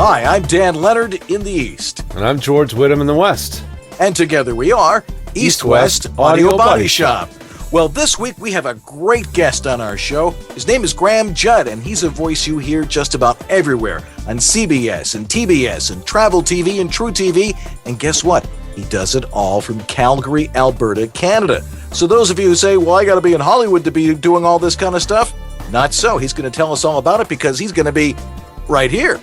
Hi, I'm Dan Leonard in the East. And I'm George Whittam in the West. And together we are East-West Audio Body Shop. Well, this week we have a great guest on our show. His name is Graeme Judd, and he's a voice you hear just about everywhere on CBS and TBS and Travel TV and True TV. And guess what? He does it all from Calgary, Alberta, Canada. So those of you who say, well, I got to be in Hollywood to be doing all this kind of stuff, not so. He's going to tell us all about it because he's going to be right here.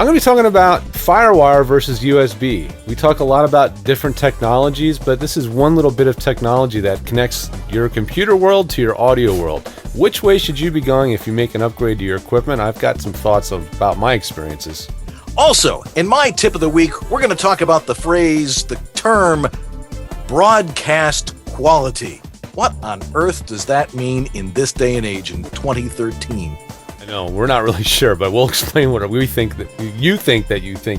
I'm going to be talking about Firewire versus USB. We talk a lot about different technologies, but this is one little bit of technology that connects your computer world to your audio world. Which way should you be going if you make an upgrade to your equipment? I've got some thoughts about my experiences. Also, in my tip of the week, we're going to talk about the term, broadcast quality. What on earth does that mean in this day and age in 2013? No, we're not really sure, but we'll explain what we think that you think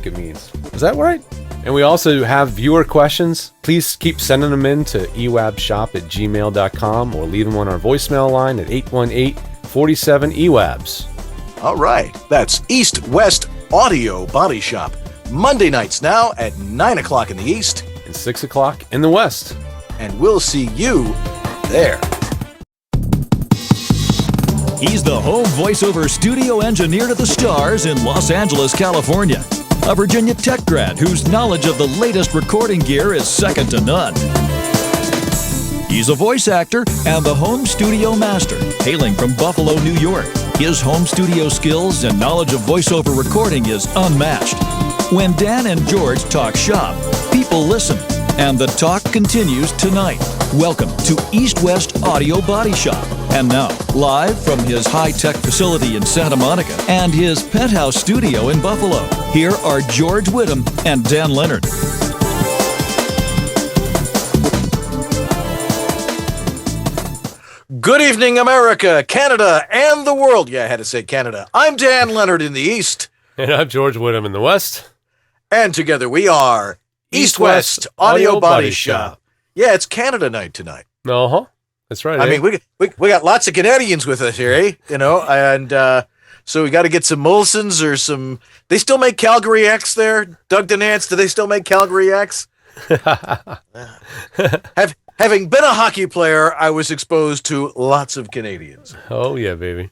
it means. Is that right? And we also have viewer questions. Please keep sending them in to ewabshop@gmail.com or leave them on our voicemail line at 818-47-EWABS. All right. That's East-West Audio Body Shop. Monday nights now at 9 o'clock in the East. And 6 o'clock in the West. And we'll see you there. He's the home voiceover studio engineer to the stars in Los Angeles, California. A Virginia Tech grad whose knowledge of the latest recording gear is second to none. He's a voice actor and the home studio master, hailing from Buffalo, New York. His home studio skills and knowledge of voiceover recording is unmatched. When Dan and George talk shop, people listen, and the talk continues tonight. Welcome to East-West Audio Body Shop. And now, live from his high-tech facility in Santa Monica and his penthouse studio in Buffalo, here are George Whittam and Dan Leonard. Good evening, America, Canada, and the world. Yeah, I had to say Canada. I'm Dan Leonard in the East. And I'm George Whittam in the West. And together we are East-West Audio Body Shop. Yeah, it's Canada night tonight. Uh-huh. That's right. I mean, we got lots of Canadians with us here, eh? You know, and so we got to get some Molsons or some. They still make Calgary X there. Doug DeNance, do they still make Calgary X? Having been a hockey player, I was exposed to lots of Canadians. Oh yeah, baby,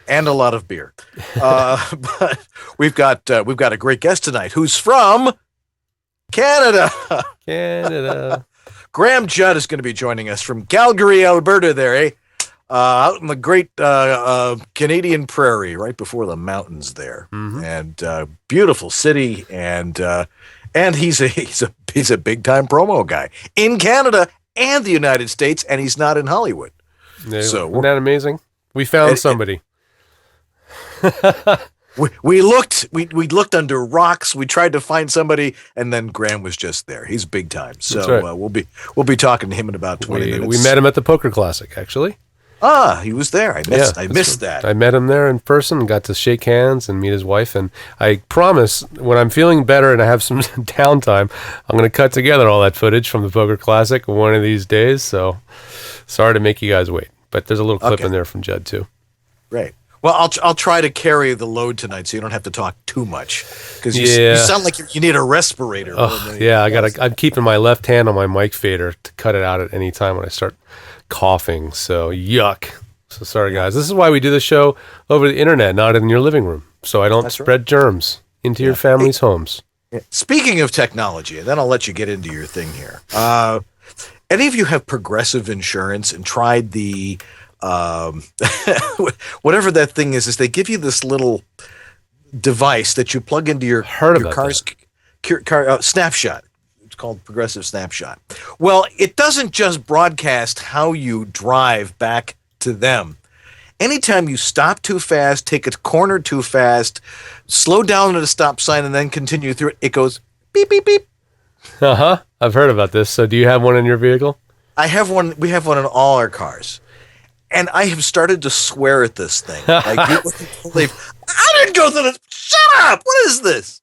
and a lot of beer. But we've got a great guest tonight who's from Canada. Canada. Graeme Judd is going to be joining us from Calgary, Alberta there, eh? Out in the great Canadian prairie, right before the mountains there. Mm-hmm. And beautiful city, and he's a big-time promo guy in Canada and the United States, and he's not in Hollywood. Yeah, so isn't that amazing? We found somebody. We looked under rocks. We tried to find somebody, and then Graeme was just there. He's big time. So right. We'll be talking to him in about 20 minutes. We met him at the Poker Classic, actually. Ah, he was there. I missed that. I met him there in person and got to shake hands and meet his wife. And I promise, when I'm feeling better and I have some downtime, I'm going to cut together all that footage from the Poker Classic one of these days. So sorry to make you guys wait, but there's a little clip in there from Judd too. Great. Well, I'll try to carry the load tonight, so you don't have to talk too much, because you sound like you need a respirator. Yeah, I'm keeping my left hand on my mic fader to cut it out at any time when I start coughing. So yuck. So sorry, guys. This is why we do the show over the internet, not in your living room, so I don't spread germs into your family's homes. Speaking of technology, and then I'll let you get into your thing here. Any of you have Progressive Insurance and tried the whatever that thing is they give you this little device that you plug into your car's Snapshot. It's called Progressive Snapshot. Well, it doesn't just broadcast how you drive back to them. Anytime you stop too fast, take a corner too fast, slow down at a stop sign, and then continue through it, it goes beep, beep, beep. Uh-huh. I've heard about this. So do you have one in your vehicle? I have one. We have one in all our cars. And I have started to swear at this thing. Like, you wouldn't believe, I didn't go through this. Shut up. What is this?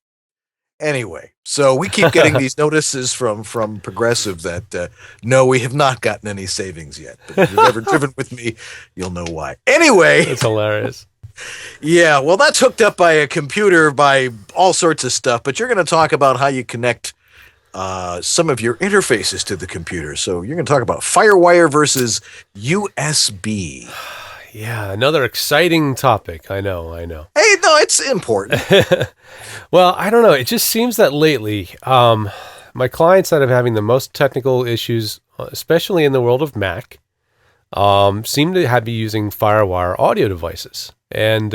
Anyway, so we keep getting these notices from Progressive that, no, we have not gotten any savings yet. But if you've ever driven with me, you'll know why. Anyway. It's hilarious. Yeah, well, that's hooked up by a computer by all sorts of stuff, but you're going to talk about how you connect some of your interfaces to the computer. So you're going to talk about Firewire versus USB. Yeah, another exciting topic. I know. Hey, no, it's important. Well, I don't know. It just seems that lately, my clients that are having the most technical issues, especially in the world of Mac, seem to be using Firewire audio devices. And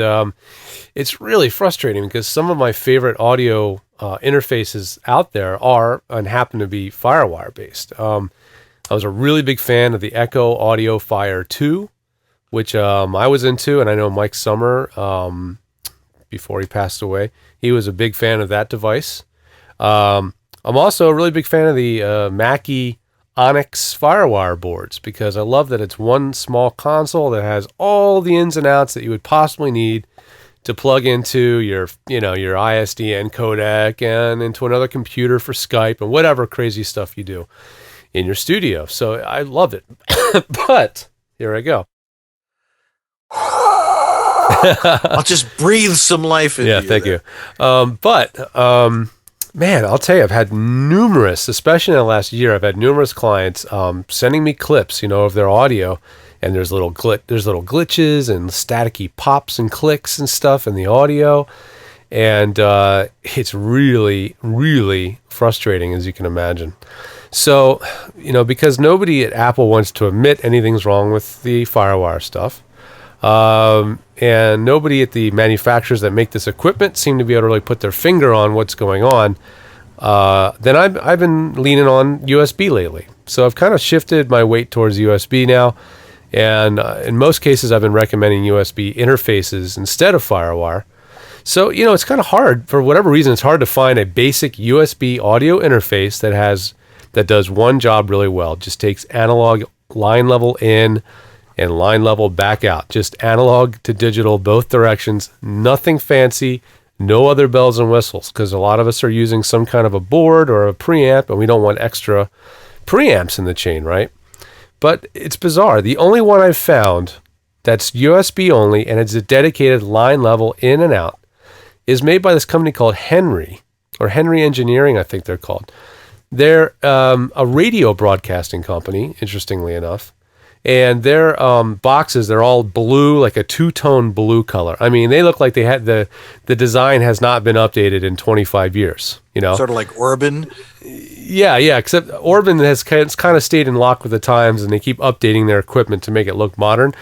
it's really frustrating because some of my favorite audio interfaces out there are and happen to be Firewire based. I was a really big fan of the Echo Audio Fire 2, which I was into, and I know Mike Summer, before he passed away, he was a big fan of that device. I'm also a really big fan of the Mackie Onyx Firewire boards because I love that it's one small console that has all the ins and outs that you would possibly need to plug into your ISDN codec and into another computer for Skype and whatever crazy stuff you do in your studio. So I love it. But here I go. I'll just breathe some life into you. Yeah, thank you. Man, I'll tell you, I've had numerous, especially in the last year, I've had numerous clients sending me clips, of their audio, and there's little glitches and staticky pops and clicks and stuff in the audio, and it's really, really frustrating, as you can imagine. So, because nobody at Apple wants to admit anything's wrong with the Firewire stuff, and nobody at the manufacturers that make this equipment seem to be able to really put their finger on what's going on, then I've been leaning on USB lately. So I've kind of shifted my weight towards USB now, and in most cases I've been recommending USB interfaces instead of Firewire. So, it's kind of hard, for whatever reason, it's hard to find a basic USB audio interface that does one job really well. It just takes analog line level in and line level back out. Just analog to digital, both directions. Nothing fancy, no other bells and whistles, because a lot of us are using some kind of a board or a preamp, and we don't want extra preamps in the chain, right? But it's bizarre. The only one I've found that's USB only, and it's a dedicated line level in and out, is made by this company called Henry, or Henry Engineering, I think they're called. They're a radio broadcasting company, interestingly enough. And their boxes, they're all blue, like a two-tone blue color. I mean, they look like they had the design has not been updated in 25 years, Sort of like Orban. Yeah, except Orban has kind of stayed in lock with the times, and they keep updating their equipment to make it look modern.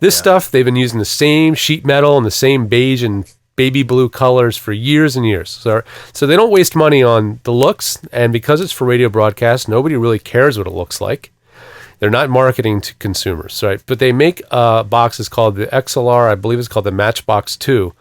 This stuff, they've been using the same sheet metal and the same beige and baby blue colors for years and years. So they don't waste money on the looks, and because it's for radio broadcast, nobody really cares what it looks like. They're not marketing to consumers, right? But they make boxes called the XLR, I believe it's called the Matchbox 2.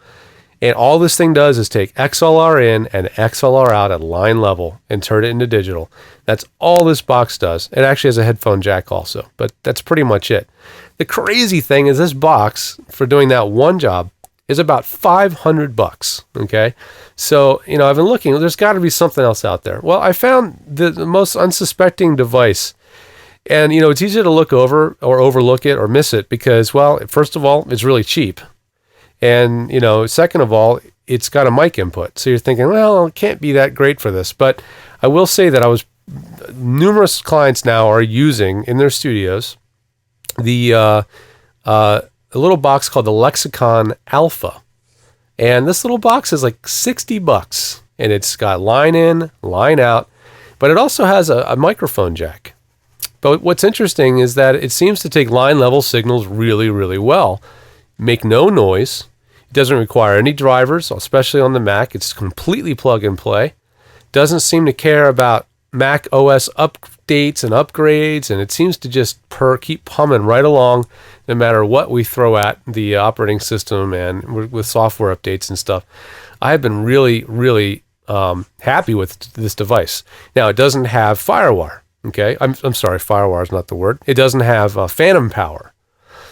And all this thing does is take XLR in and XLR out at line level and turn it into digital. That's all this box does. It actually has a headphone jack also, but that's pretty much it. The crazy thing is this box, for doing that one job, is about $500, okay? So, I've been looking, there's got to be something else out there. Well, I found the most unsuspecting device. And, it's easy to look over or overlook it or miss it because, well, first of all, it's really cheap. And, second of all, it's got a mic input. So you're thinking, well, it can't be that great for this. But I will say that numerous clients now are using in their studios a little box called the Lexicon Alpha. And this little box is like $60. And it's got line in, line out. But it also has a microphone jack. But what's interesting is that it seems to take line level signals really, really well. Make no noise. It doesn't require any drivers, especially on the Mac. It's completely plug and play. Doesn't seem to care about Mac OS updates and upgrades, and it seems to just keep humming right along no matter what we throw at the operating system and with software updates and stuff. I have been really, really happy with this device. Now, it doesn't have Firewire. Okay, I'm sorry, Firewire is not the word. It doesn't have phantom power.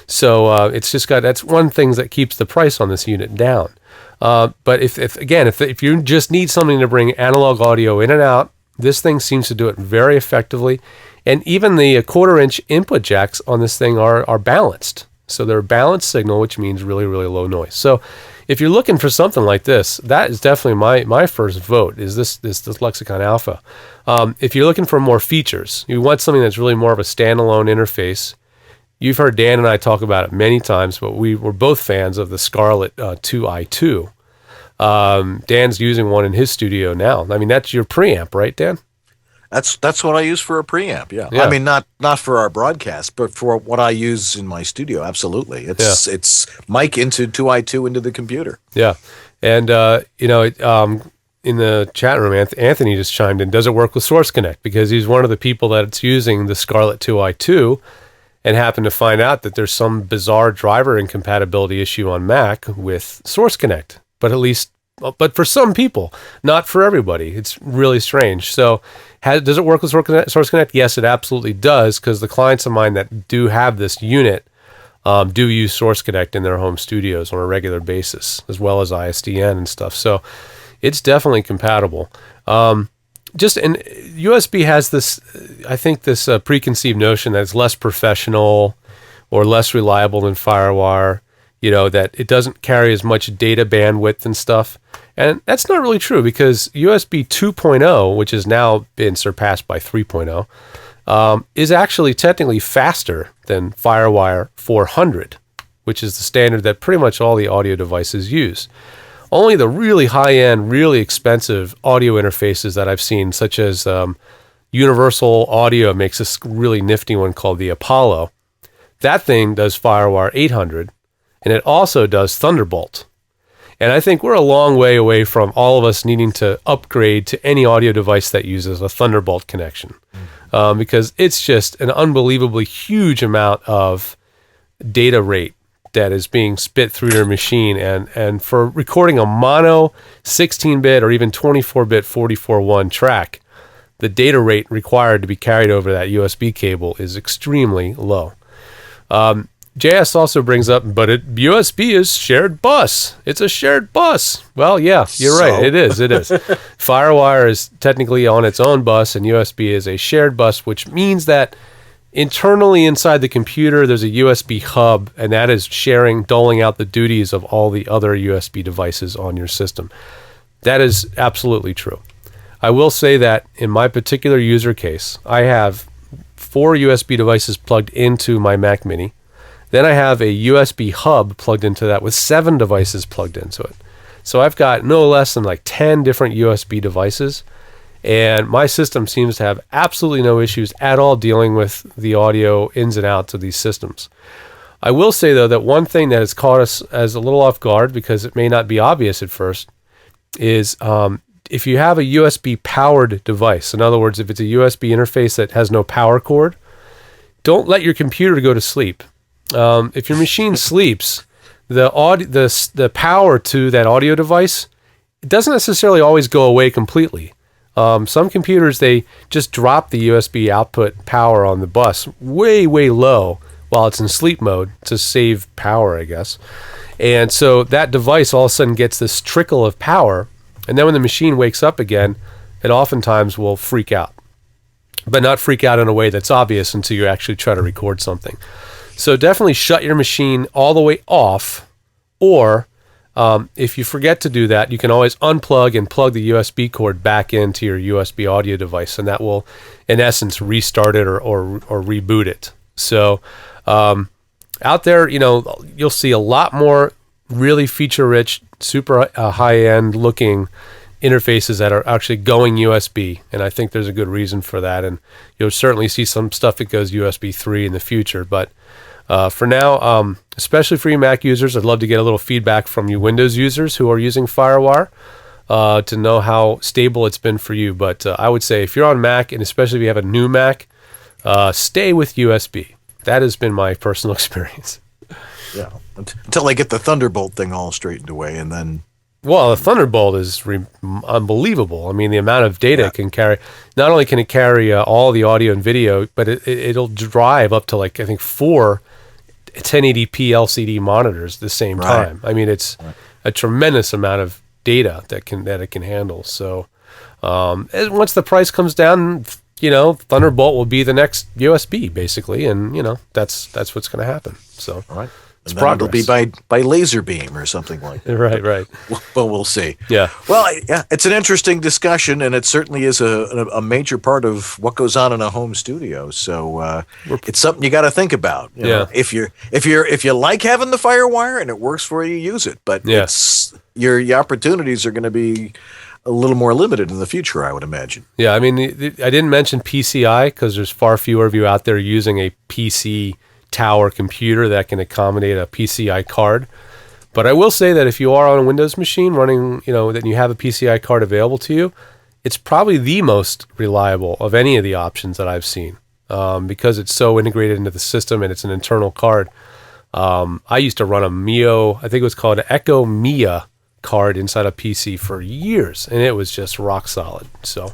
So it's just that's one thing that keeps the price on this unit down. But if you just need something to bring analog audio in and out, this thing seems to do it very effectively. And even the 1/4-inch input jacks on this thing are balanced. So they're a balanced signal, which means really, really low noise. So if you're looking for something like this, that is definitely my first vote, is this Lexicon Alpha. If you're looking for more features, you want something that's really more of a standalone interface. You've heard Dan and I talk about it many times, but we were both fans of the Scarlett 2i2. Dan's using one in his studio now. I mean, that's your preamp, right, Dan? That's what I use for a preamp. Yeah. I mean, not for our broadcast, but for what I use in my studio. Absolutely. It's mic into 2i2 into the computer. Yeah. And, in the chat room, Anthony just chimed in, does it work with Source Connect? Because he's one of the people that's using the Scarlett 2i2 and happened to find out that there's some bizarre driver incompatibility issue on Mac with Source Connect. But for some people, not for everybody. It's really strange. So does it work with Source Connect? Yes, it absolutely does, because the clients of mine that do have this unit do use Source Connect in their home studios on a regular basis, as well as ISDN and stuff. So it's definitely compatible. And USB has this, I think, this preconceived notion that it's less professional or less reliable than Firewire, that it doesn't carry as much data bandwidth and stuff. And that's not really true, because USB 2.0, which has now been surpassed by 3.0, is actually technically faster than Firewire 400, which is the standard that pretty much all the audio devices use. Only the really high-end, really expensive audio interfaces that I've seen, such as Universal Audio makes this really nifty one called the Apollo. That thing does Firewire 800, and it also does Thunderbolt. And I think we're a long way away from all of us needing to upgrade to any audio device that uses a Thunderbolt connection, because it's just an unbelievably huge amount of data rate that is being spit through your machine. And for recording a mono 16-bit or even 24-bit 44.1 track, the data rate required to be carried over that USB cable is extremely low. JS also brings up, but USB is shared bus. It's a shared bus. Well, yeah, you're right. It is. Firewire is technically on its own bus, and USB is a shared bus, which means that internally inside the computer, there's a USB hub, and that is doling out the duties of all the other USB devices on your system. That is absolutely true. I will say that in my particular user case, I have 4 USB devices plugged into my Mac Mini. Then I have a USB hub plugged into that with 7 devices plugged into it. So I've got no less than like 10 different USB devices. And my system seems to have absolutely no issues at all dealing with the audio ins and outs of these systems. I will say, though, that one thing that has caught us as a little off guard, because it may not be obvious at first, is if you have a USB-powered device, in other words, if it's a USB interface that has no power cord, don't let your computer go to sleep. If your machine sleeps, the power to that audio device, it doesn't necessarily always go away completely. Some computers, they just drop the USB output power on the bus way, way low while it's in sleep mode to save power, I guess. And so that device all of a sudden gets this trickle of power, and then when the machine wakes up again, it oftentimes will freak out. But not freak out in a way that's obvious until you actually try to record something. So definitely shut your machine all the way off, or if you forget to do that, you can always unplug and plug the USB cord back into your USB audio device, and that will, in essence, restart it or reboot it. So out there, you'll see a lot more really feature-rich, super high-end looking interfaces that are actually going USB, and I think there's a good reason for that. And you'll certainly see some stuff that goes USB 3 in the future, but for now, especially for you Mac users, I'd love to get a little feedback from you Windows users who are using Firewire to know how stable it's been for you. But I would say if you're on Mac, and especially if you have a new Mac, stay with USB. That has been my personal experience. Yeah, until I get the Thunderbolt thing all straightened away, and then... Well, the Thunderbolt is unbelievable. I mean, the amount of data it can carry. Not only can it carry all the audio and video, but it'll drive up to, like, I think 4 1080p LCD monitors at the same time. I mean, it's a tremendous amount of data that it can handle. So once the price comes down, Thunderbolt will be the next USB, basically, and that's what's going to happen. So, all right. It's and it'll be by laser beam or something like that. Right. Well, we'll see. Yeah. Well, yeah, it's an interesting discussion, and it certainly is a major part of what goes on in a home studio. So it's something you got to think about. If you like having the Firewire and it works for you, use it. But your opportunities are going to be a little more limited in the future, I would imagine. Yeah, I mean, I didn't mention PCI because there's far fewer of you out there using a PC tower computer that can accommodate a PCI card. But I will say that if you are on a Windows machine running, that you have a PCI card available to you, it's probably the most reliable of any of the options that I've seen because it's so integrated into the system and it's an internal card. I used to run a Mio, I think it was called an Echo Mia card inside a PC for years, and it was just rock solid. So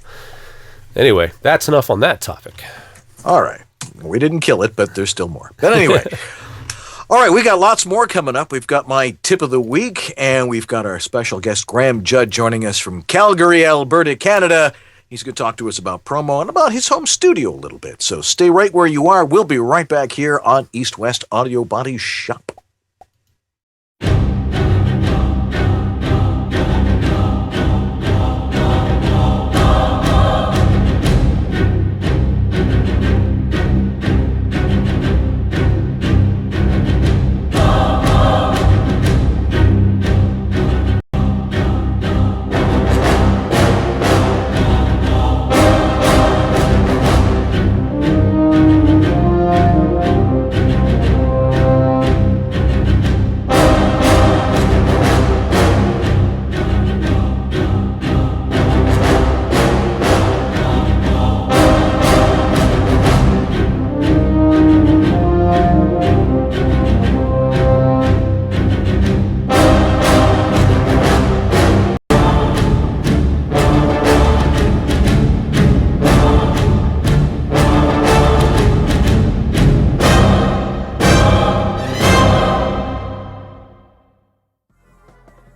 anyway, that's enough on that topic. All right. We didn't kill it, but there's still more. But anyway, all right, we got lots more coming up. We've got my tip of the week, and we've got our special guest, Graeme Judd, joining us from Calgary, Alberta, Canada. He's going to talk to us about promo and about his home studio a little bit. So stay right where you are. We'll be right back here on East West Audio Body Shop.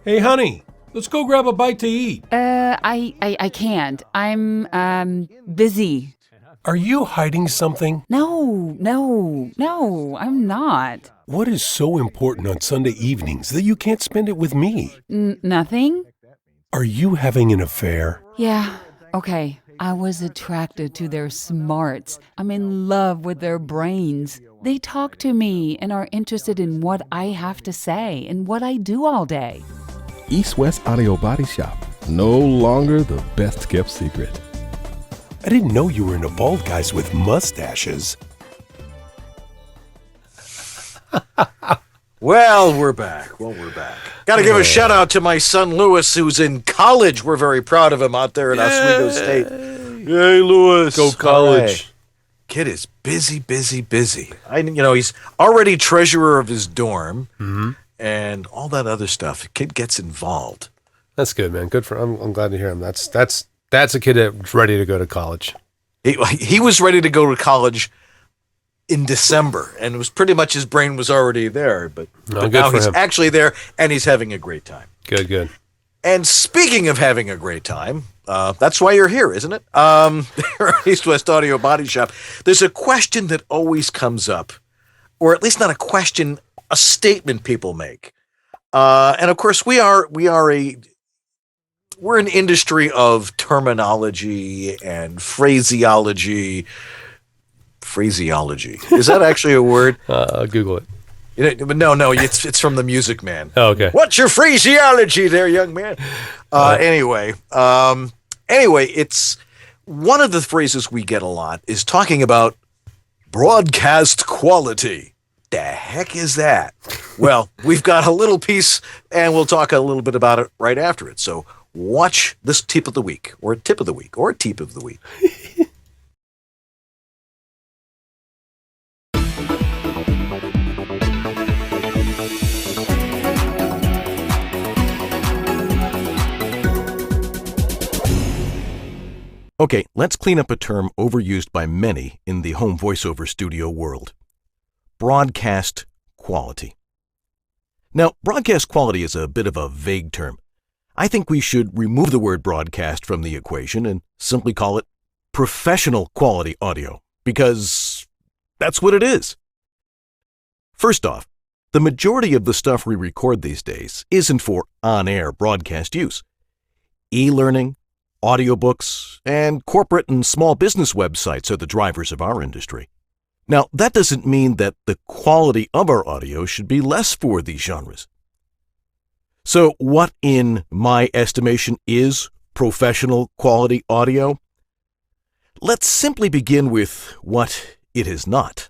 Hey, honey, let's go grab a bite to eat. I can't. I'm busy. Are you hiding something? No, I'm not. What is so important on Sunday evenings that you can't spend it with me? Nothing? Are you having an affair? Yeah, okay. I was attracted to their smarts. I'm in love with their brains. They talk to me and are interested in what I have to say and what I do all day. East West Audio Body Shop, no longer the best kept secret. I didn't know you were into bald guys with mustaches. Well, we're back. Got to give a shout out to my son Lewis, who's in college. We're very proud of him out there in Oswego State. Yay, Lewis. Go college. Right. Kid is busy. He's already treasurer of his dorm. Mm-hmm. And all that other stuff. Kid gets involved. That's good, man. Good for him. I'm glad to hear him. That's a kid that's ready to go to college. He was ready to go to college in December, and it was pretty much his brain was already there. But now he's actually there, and he's having a great time. Good. And speaking of having a great time, that's why you're here, isn't it? East West Audio Body Shop. There's a question that always comes up, or at least not a question, a statement people make. And of course we're an industry of terminology and phraseology. Is that actually a word? Google it. No, it's from the Music Man. Oh, okay. What's your phraseology there, young man? Anyway, it's one of the phrases we get a lot is talking about broadcast quality. The heck is that? Well, we've got a little piece, and we'll talk a little bit about it right after it. So watch this tip of the week, or tip of the week, or tip of the week. Okay, let's clean up a term overused by many in the home voiceover studio world. Broadcast quality. Now, broadcast quality is a bit of a vague term. I think we should remove the word broadcast from the equation and simply call it professional quality audio, because that's what it is. First off, the majority of the stuff we record these days isn't for on-air broadcast use. E-learning, audiobooks, and corporate and small business websites are the drivers of our industry. Now, that doesn't mean that the quality of our audio should be less for these genres. So what, in my estimation, is professional quality audio? Let's simply begin with what it is not.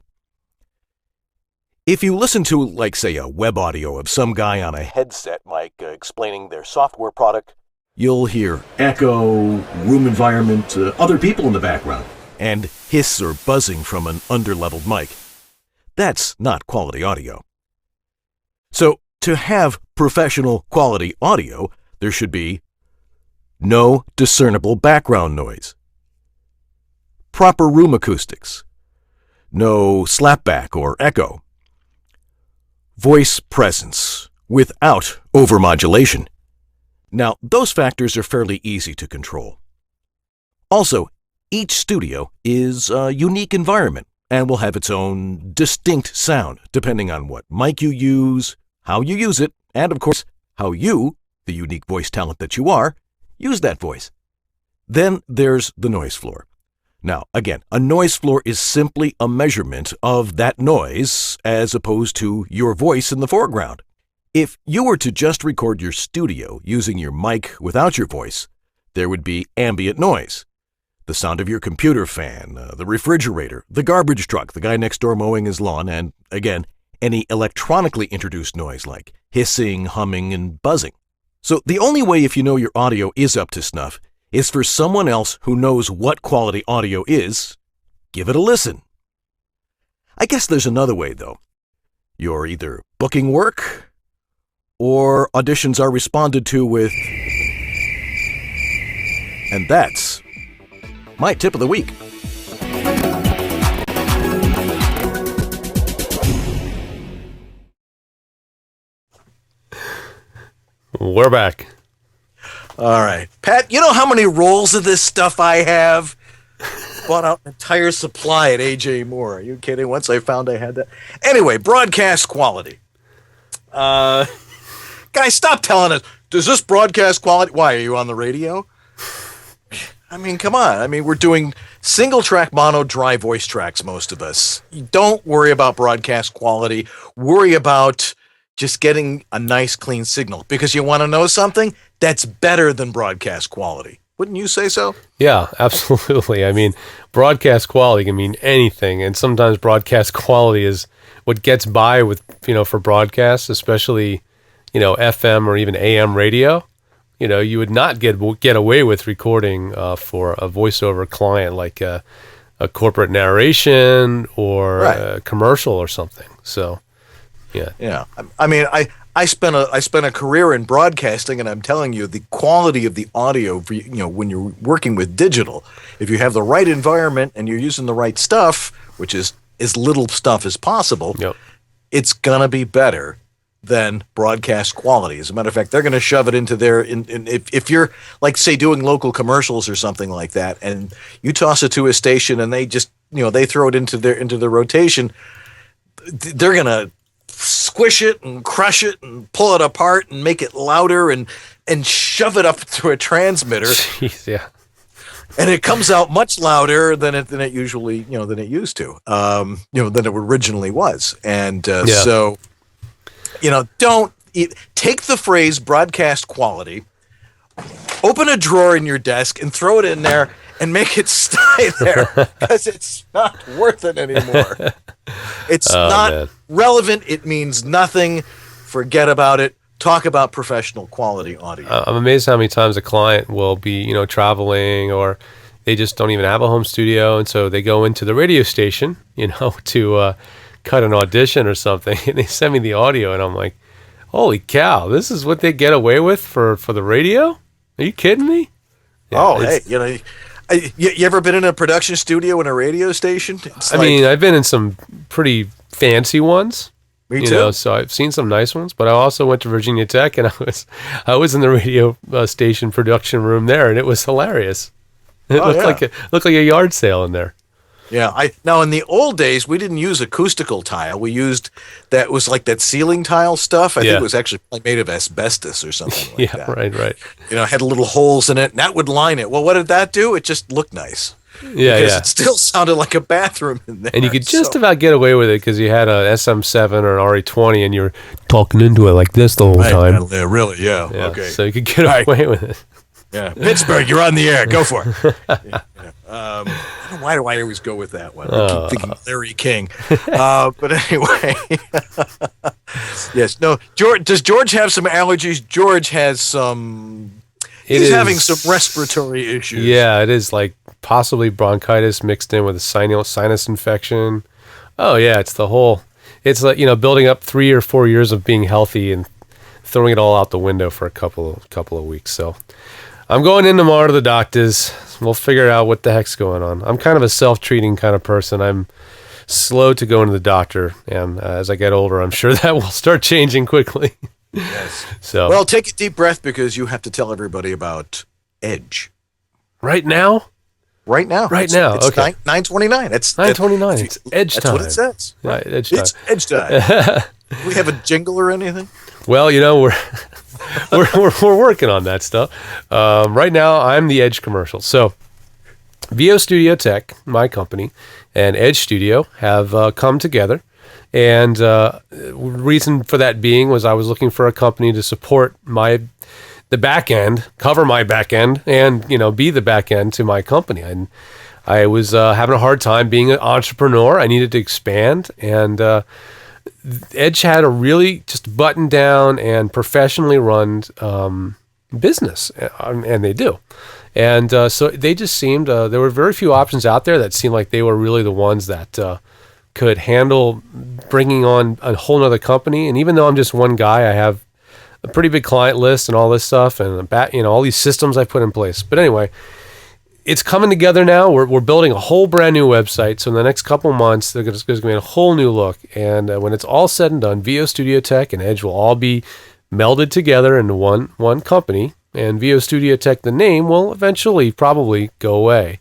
If you listen to, like, say, a web audio of some guy on a headset mic explaining their software product, you'll hear echo, room environment, other people in the background, and hiss or buzzing from an underleveled mic. That's not quality audio. So, to have professional quality audio, there should be no discernible background noise, proper room acoustics, no slapback or echo, voice presence without overmodulation. Now, those factors are fairly easy to control. Also, each studio is a unique environment and will have its own distinct sound depending on what mic you use, how you use it, and of course, how you, the unique voice talent that you are, use that voice. Then there's the noise floor. Now, again, a noise floor is simply a measurement of that noise as opposed to your voice in the foreground. If you were to just record your studio using your mic without your voice, there would be ambient noise. The sound of your computer fan, the refrigerator, the garbage truck, the guy next door mowing his lawn, and, again, any electronically introduced noise like hissing, humming, and buzzing. So the only way, if you know your audio is up to snuff, is for someone else who knows what quality audio is, give it a listen. I guess there's another way, though. You're either booking work, or auditions are responded to with... And that's my tip of the week. We're back. All right. Pat, you know how many rolls of this stuff I have? Bought out an entire supply at AJ Moore. Are you kidding? Once I found I had that. Anyway, broadcast quality. Guys, stop telling us, does this broadcast quality? Why, are you on the radio? I mean, come on. I mean, we're doing single track mono dry voice tracks, most of us. You don't worry about broadcast quality. Worry about just getting a nice, clean signal. Because you want to know something? That's better than broadcast quality. Wouldn't you say so? Yeah, absolutely. I mean, broadcast quality can mean anything, and sometimes broadcast quality is what gets by with, for broadcasts, especially, FM or even AM radio. You would not get away with recording for a voiceover client like a corporate narration or a commercial or something. So, yeah. Yeah. I mean, I spent a career in broadcasting, and I'm telling you, the quality of the audio, when you're working with digital, if you have the right environment and you're using the right stuff, which is as little stuff as possible, it's gonna be better than broadcast quality. As a matter of fact, they're gonna shove it into their. If you're like, say, doing local commercials or something like that, and you toss it to a station and they just they throw it into their rotation, they're gonna squish it and crush it and pull it apart and make it louder and shove it up to a transmitter. Jeez, yeah. And it comes out much louder than it usually, than it used to, than it originally was. And so, don't take the phrase broadcast quality, open a drawer in your desk and throw it in there and make it stay there, because it's not worth it anymore. It's not relevant. It means nothing. Forget about it. Talk about professional quality audio. I'm amazed how many times a client will be, traveling, or they just don't even have a home studio, and so they go into the radio station, to cut an audition or something, and they send me the audio, and I'm like, holy cow, this is what they get away with for the radio? Are you kidding me? Yeah, hey, you ever been in a production studio in a radio station? I mean, I've been in some pretty fancy ones. Me too. So I've seen some nice ones, but I also went to Virginia Tech, and I was in the radio station production room there, and it was hilarious. It looked like a yard sale in there. Yeah, now in the old days we didn't use acoustical tile. We used that was like that ceiling tile stuff. I think it was actually made of asbestos or something like that. Right. Had little holes in it, and that would line it. Well, what did that do? It just looked nice. Because it still sounded like a bathroom in there. And you could just about get away with it because you had an SM7 or an RE20 and you're talking into it like this the whole time. Really, okay. So you could get away with it. Yeah, Pittsburgh, you're on the air. Go for it. I don't know, why do I always go with that one? I keep thinking Larry King. But anyway. Yes. No, does George have some allergies? George has some... He's having some respiratory issues. Yeah, it is like possibly bronchitis mixed in with a sinus infection. Oh, yeah, it's like, building up 3 or 4 years of being healthy and throwing it all out the window for a couple of weeks. So I'm going in tomorrow to the doctors. We'll figure out what the heck's going on. I'm kind of a self-treating kind of person. I'm slow to go into the doctor, and as I get older, I'm sure that will start changing quickly. Yes. So well, take a deep breath because you have to tell everybody about Edge. Right now. It's okay. 9:29. It's 9:29. It's Edge time. That's what it says. Right, Edge time. It's Edge time. Do we have a jingle or anything? Well, we're working on that stuff. Right now, I'm the Edge commercial. So, VO Studio Tech, my company, and Edge Studio have come together. And reason for that being was I was looking for a company to support the back end, cover my back end, and be the back end to my company. And I was having a hard time being an entrepreneur. I needed to expand, and Edge had a really just buttoned down and professionally run business, and they do. And so they just seemed there were very few options out there that seemed like they were really the ones that could handle bringing on a whole nother company. And even though I'm just one guy, I have a pretty big client list and all this stuff and all these systems I put in place. But anyway, it's coming together now. We're building a whole brand new website. So in the next couple months, there's going to be a whole new look. And when it's all said and done, VO Studio Tech and Edge will all be melded together into one company. And VO Studio Tech, the name, will eventually probably go away.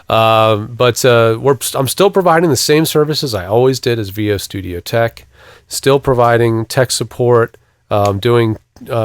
But I'm still providing the same services I always did as VO Studio Tech. Still providing tech support, doing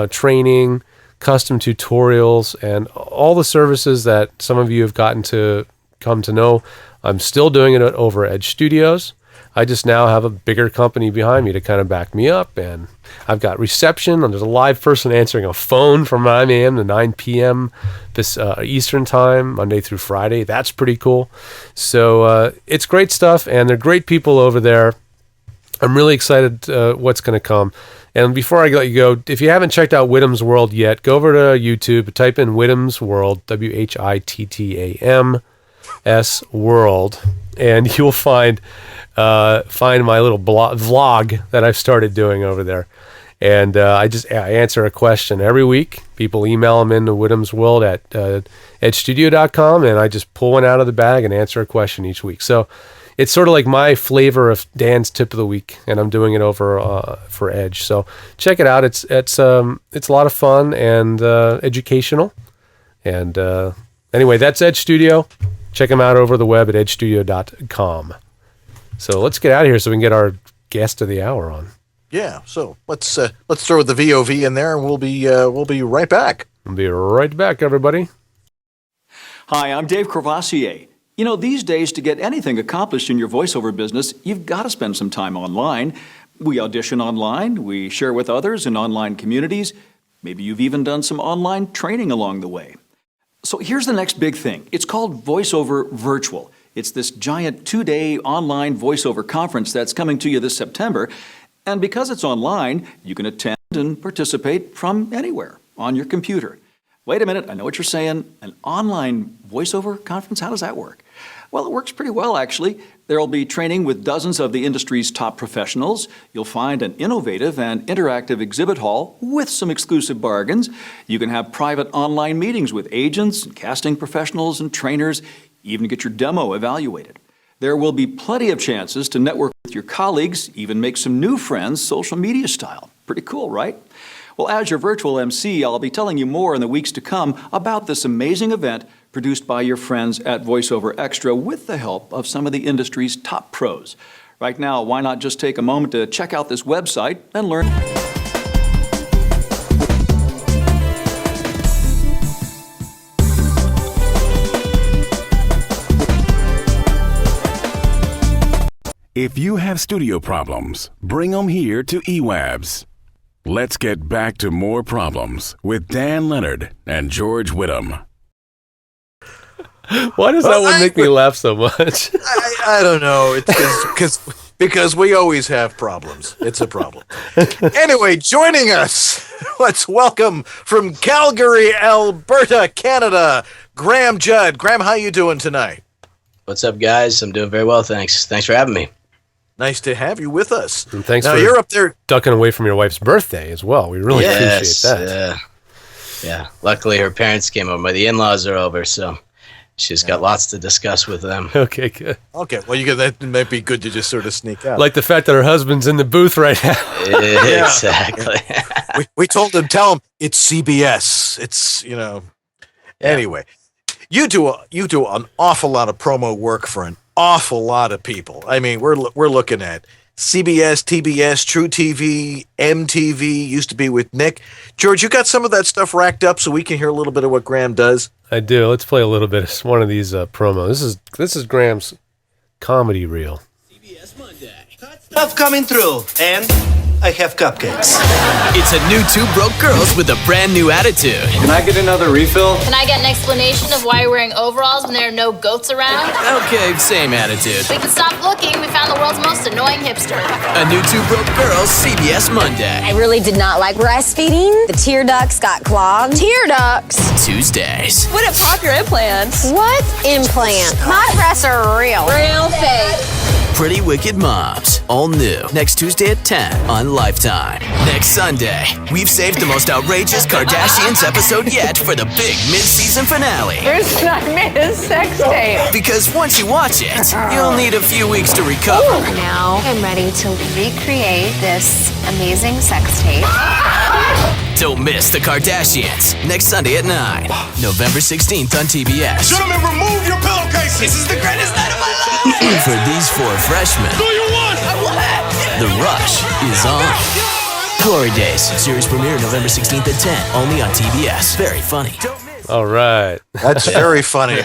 training, custom tutorials, and all the services that some of you have gotten to come to know. I'm still doing it over Edge Studios. I just now have a bigger company behind me to kind of back me up, and I've got reception, and there's a live person answering a phone from 9 a.m. to 9 p.m. this Eastern time, Monday through Friday. That's pretty cool. So it's great stuff, and they're great people over there. I'm really excited what's going to come. And before I let you go, if you haven't checked out Whittam's World yet, go over to YouTube, type in Whittam's World, WHITTAMS World, and you'll find my little vlog that I've started doing over there. And I answer a question every week. People email them into Whittam's World at edgestudio.com, and I just pull one out of the bag and answer a question each week. So it's sort of like my flavor of Dan's tip of the week, and I'm doing it over for Edge. So check it out. It's a lot of fun and educational. And anyway, that's Edge Studio. Check them out over the web at edgestudio.com. So let's get out of here so we can get our guest of the hour on. Yeah. So let's throw the VOV in there, and we'll be right back. We'll be right back, everybody. Hi, I'm Dave Crevassier. These days, to get anything accomplished in your voiceover business, you've got to spend some time online. We audition online, we share with others in online communities. Maybe you've even done some online training along the way. So here's the next big thing. It's called Voiceover Virtual. It's this giant 2-day online voiceover conference that's coming to you this September. And because it's online, you can attend and participate from anywhere on your computer. Wait a minute, I know what you're saying. An online voiceover conference, how does that work? Well, it works pretty well, actually. There will be training with dozens of the industry's top professionals. You'll find an innovative and interactive exhibit hall with some exclusive bargains. You can have private online meetings with agents, and casting professionals, and trainers, even get your demo evaluated. There will be plenty of chances to network with your colleagues, even make some new friends social media style. Pretty cool, right? Well, as your virtual MC, I'll be telling you more in the weeks to come about this amazing event produced by your friends at VoiceOver Extra with the help of some of the industry's top pros. Right now, why not just take a moment to check out this website and learn. If you have studio problems, bring them here to EWABS. Let's get back to more problems with Dan Leonard and George Whittam. Why does that one make me laugh so much? I don't know. It's because we always have problems. It's a problem. Anyway, joining us, let's welcome from Calgary, Alberta, Canada, Graeme Judd. Graeme, how you doing tonight? What's up, guys? I'm doing very well, thanks. Thanks for having me. Nice to have you with us. And thanks now, for you're up there ducking away from your wife's birthday as well. We really appreciate that. Yeah. Luckily, her parents came over. The in-laws are over, so she's got lots to discuss with them. Okay, good. Okay, well, that might be good to just sort of sneak out. Like the fact that her husband's in the booth right now. Exactly. we told him, tell him it's CBS. It's, Anyway, you do an awful lot of promo work for an awful lot of people. I mean, we're looking at CBS, TBS, True TV, MTV, used to be with Nick. George, you got some of that stuff racked up so we can hear a little bit of what Graeme does? I do. Let's play a little bit of one of these promos. This is Graham's comedy reel. CBS Monday. Stuff coming through, and I have cupcakes. It's a new Two Broke Girls with a brand new attitude. Can I get another refill? Can I get an explanation of why you're wearing overalls when there are no goats around? Okay, same attitude. We can stop looking. We found the world's most annoying hipster. A new Two Broke Girls, CBS Monday. I really did not like breastfeeding. The tear ducts got clogged. Tear ducts? Tuesdays. What a pop your implants. What implant? My breasts are real. Real fake. Pretty Wicked Moms. All new. Next Tuesday at 10 on Lifetime. Next Sunday, we've saved the most outrageous Kardashians episode yet for the big mid-season finale. First I made a sex tape. Because once you watch it, you'll need a few weeks to recover. Now I'm ready to recreate this amazing sex tape. Don't miss the Kardashians. Next Sunday at 9. November 16th on TBS. Gentlemen, remove your pillowcases. This is the greatest night of my life. For these four freshmen, Do you want? I want. the rush is on. Glory Days. Series premiere November 16th at 10. Only on TBS. Very funny. All right. That's very funny.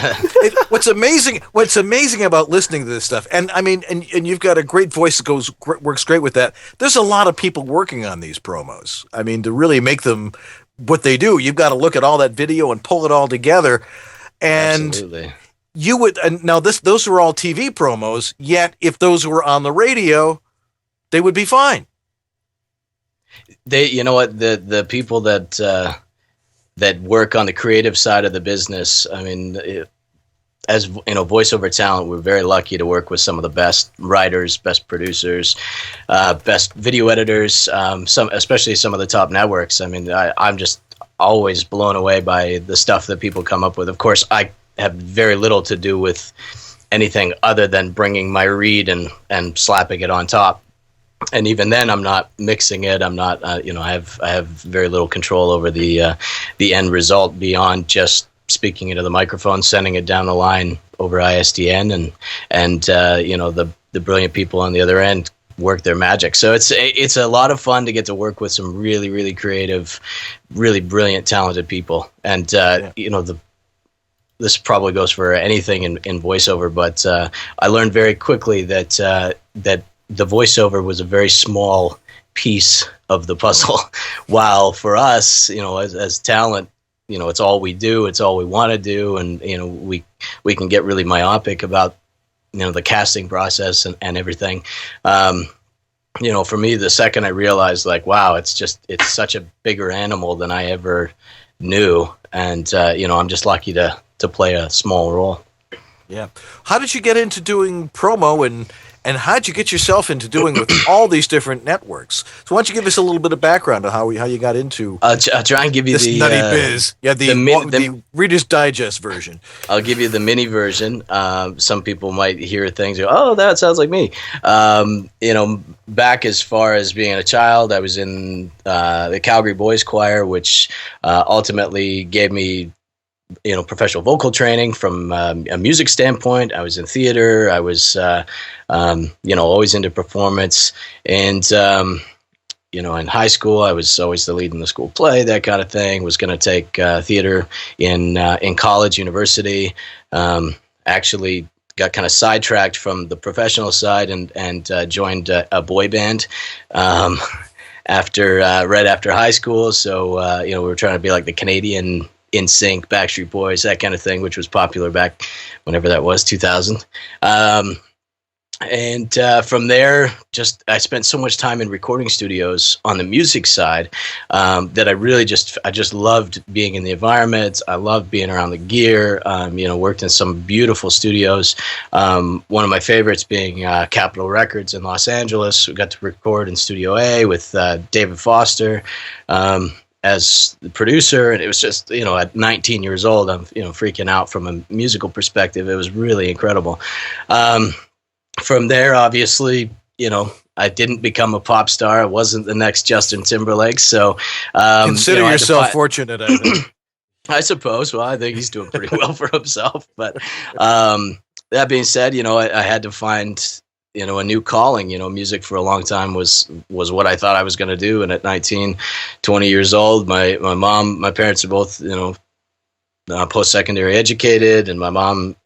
What's amazing about listening to this stuff, and I mean, and you've got a great voice that works great with that. There's a lot of people working on these promos. I mean, to really make them what they do, you've got to look at all that video and pull it all together. And Absolutely. you would, and now those were all TV promos, yet if those were on the radio, they would be fine. You know what, the people that work on the creative side of the business, I mean, as you know, voiceover talent, we're very lucky to work with some of the best writers, best producers, best video editors, especially some of the top networks. I mean, I'm just always blown away by the stuff that people come up with. Of course, I have very little to do with anything other than bringing my read and slapping it on top. And even then, I'm not mixing it. I'm not, I have very little control over the end result beyond just speaking into the microphone, sending it down the line over ISDN, and the brilliant people on the other end work their magic. So it's a lot of fun to get to work with some really, really creative, really brilliant, talented people. And this probably goes for anything in voiceover, but I learned very quickly that the voiceover was a very small piece of the puzzle. While for us, as talent, it's all we do, it's all we want to do, and we can get really myopic about the casting process and everything. For me, the second I realized, like, wow, it's such a bigger animal than I ever knew, and I'm just lucky to play a small role. Yeah. How did you get into doing promo, and how did you get yourself into doing with all these different networks? So why don't you give us a little bit of background on how you got into I'll try and give you this the nutty biz. Yeah, the Reader's Digest version. I'll give you the mini version. Some people might hear things and go, oh, that sounds like me. Back as far as being a child, I was in the Calgary Boys Choir, which ultimately gave me professional vocal training from a music standpoint. I was in theater. I was, always into performance. And, in high school, I was always the lead in the school play, that kind of thing. Was going to take theater in college, university. Actually got kind of sidetracked from the professional side and joined a boy band right after high school. So, we were trying to be like the Canadian NSYNC, Backstreet Boys, that kind of thing, which was popular back whenever that was, 2000. And from there, I spent so much time in recording studios on the music side that I just loved being in the environment. I loved being around the gear. Worked in some beautiful studios. One of my favorites being Capitol Records in Los Angeles. We got to record in Studio A with David Foster as the producer, and it was just, at 19 years old, I'm freaking out from a musical perspective. It was really incredible. From there, obviously, I didn't become a pop star. I wasn't the next Justin Timberlake. So consider yourself fortunate, I think. I suppose. Well, I think he's doing pretty well for himself. But that being said, I had to find, a new calling. Music for a long time was what I thought I was going to do. And at 19, 20 years old, my parents are both, post-secondary educated, and my mom,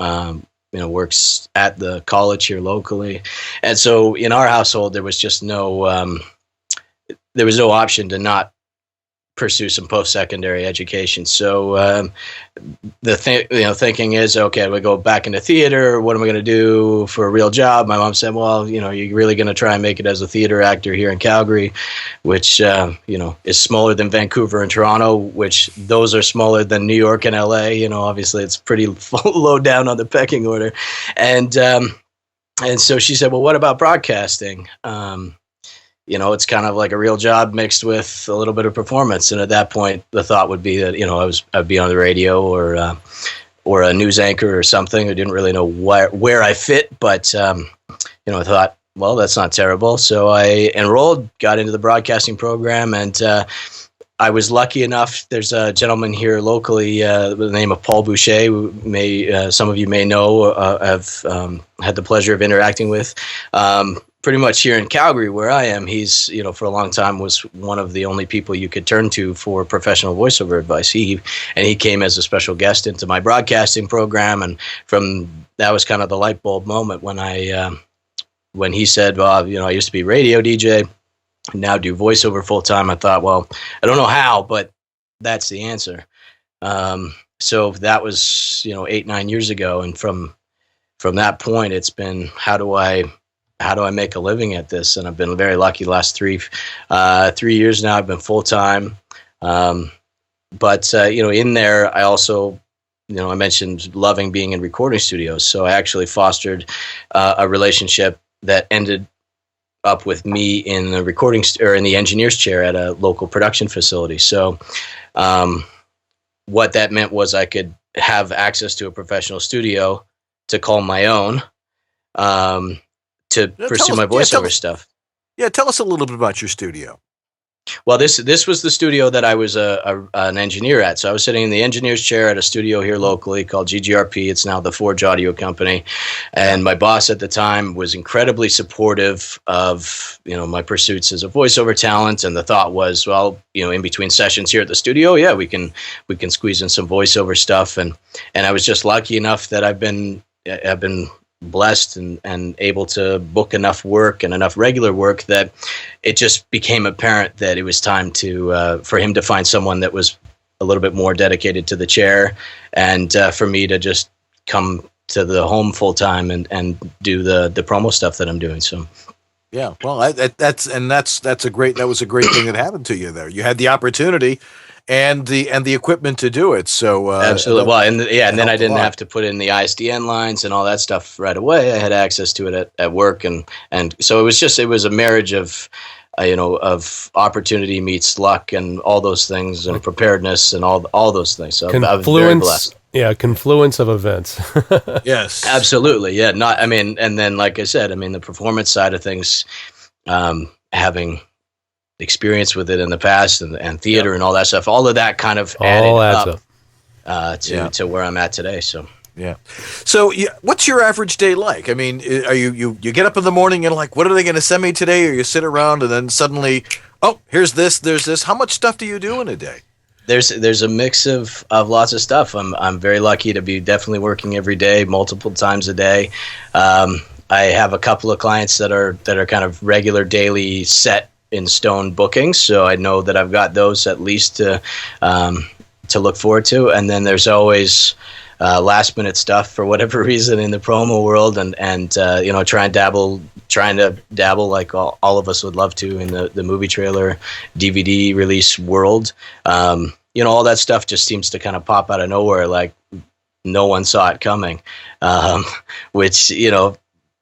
works at the college here locally. And so in our household, there was just no option to not pursue some post-secondary education. So thinking is, okay, we go back into theater. What am I going to do for a real job? My mom said, well, you're really going to try and make it as a theater actor here in Calgary, which, is smaller than Vancouver and Toronto, which those are smaller than New York and LA. Obviously it's pretty low down on the pecking order. And so she said, well, what about broadcasting? It's kind of like a real job mixed with a little bit of performance. And at that point, the thought would be that, I'd be on the radio or a news anchor or something. I didn't really know where I fit, but, I thought, well, that's not terrible. So I enrolled, got into the broadcasting program, and I was lucky enough. There's a gentleman here locally with the name of Paul Boucher, who some of you may know, have had the pleasure of interacting with. Pretty much here in Calgary, where I am, he's, for a long time was one of the only people you could turn to for professional voiceover advice. He came as a special guest into my broadcasting program, and that was kind of the light bulb moment when he said, well, I used to be radio DJ, now do voiceover full time. I thought, well, I don't know how, but that's the answer. So that was 8-9 years ago, and from that point, it's been how do I make a living at this? And I've been very lucky. Last 3 years now, I've been full time. But in there, I also, I mentioned loving being in recording studios. So I actually fostered a relationship that ended up with me in the in the engineer's chair at a local production facility. So what that meant was I could have access to a professional studio to call my own. To pursue my voiceover stuff. Yeah, tell us a little bit about your studio. Well, this was the studio that I was an engineer at. So I was sitting in the engineer's chair at a studio here locally called GGRP. It's now the Forge Audio Company. And my boss at the time was incredibly supportive of, my pursuits as a voiceover talent. And the thought was, well, in between sessions here at the studio, yeah, we can squeeze in some voiceover stuff. And I was just lucky enough that I've been blessed and able to book enough work and enough regular work that it just became apparent that it was time to for him to find someone that was a little bit more dedicated to the chair, and for me to just come to the home full time and do the promo stuff that I'm doing. So yeah, well, that was a great thing that happened to you there. You had the opportunity and the equipment to do it. So absolutely. Well, and then I didn't have to put in the ISDN lines and all that stuff right away. I had access to it at work, and so it was a marriage of of opportunity meets luck and all those things, and preparedness and all those things. So I was very blessed. Yeah, confluence of events. Yes, absolutely. Yeah, and then like I said, the performance side of things, having experience with it in the past and theater and all that stuff, all of that kind of added up. to where I'm at today. So. Yeah. So what's your average day like? I mean, are you get up in the morning and like, what are they going to send me today? Or you sit around and then suddenly, oh, here's this, there's this. How much stuff do you do in a day? There's a mix of lots of stuff. I'm very lucky to be definitely working every day, multiple times a day. I have a couple of clients that are kind of regular daily set in stone bookings, so I know that I've got those at least to look forward to. And then there's always last minute stuff for whatever reason in the promo world, and trying to dabble like all of us would love to in the movie trailer, DVD release world. All that stuff just seems to kind of pop out of nowhere, like no one saw it coming, which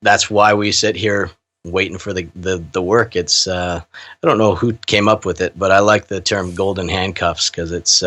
that's why we sit here waiting for the work. It's I don't know who came up with it, but I like the term golden handcuffs, because it's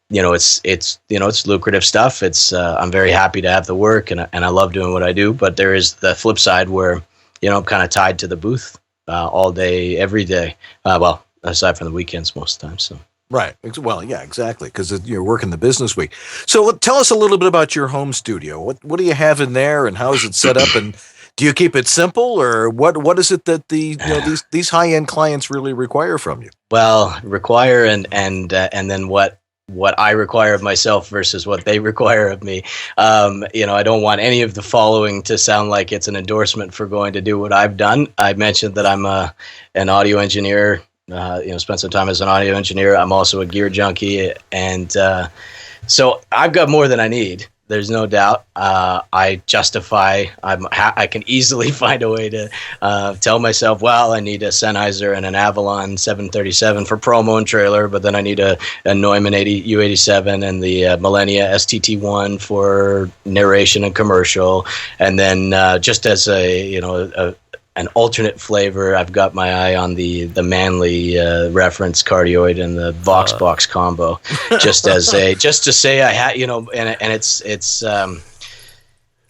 it's lucrative stuff. It's I'm very happy to have the work, and I love doing what I do. But there is the flip side where I'm kind of tied to the booth all day, every day. Well, aside from the weekends, most of the time. So. Right. Well, yeah, exactly, because you're working the business week. So tell us a little bit about your home studio. What do you have in there, and how is it set up, and do you keep it simple, or what is it that these high end clients really require from you? Well, require and then what I require of myself versus what they require of me. I don't want any of the following to sound like it's an endorsement for going to do what I've done. I mentioned that I'm an audio engineer. Spent some time as an audio engineer. I'm also a gear junkie, and so I've got more than I need. There's no doubt. I justify. I can easily find a way to tell myself, well, I need a Sennheiser and an Avalon 737 for promo and trailer, but then I need a Neumann U87 and the Millennia STT1 for narration and commercial. And then just as an alternate flavor, I've got my eye on the Manly reference cardioid and the Voxbox combo, just to say I had, and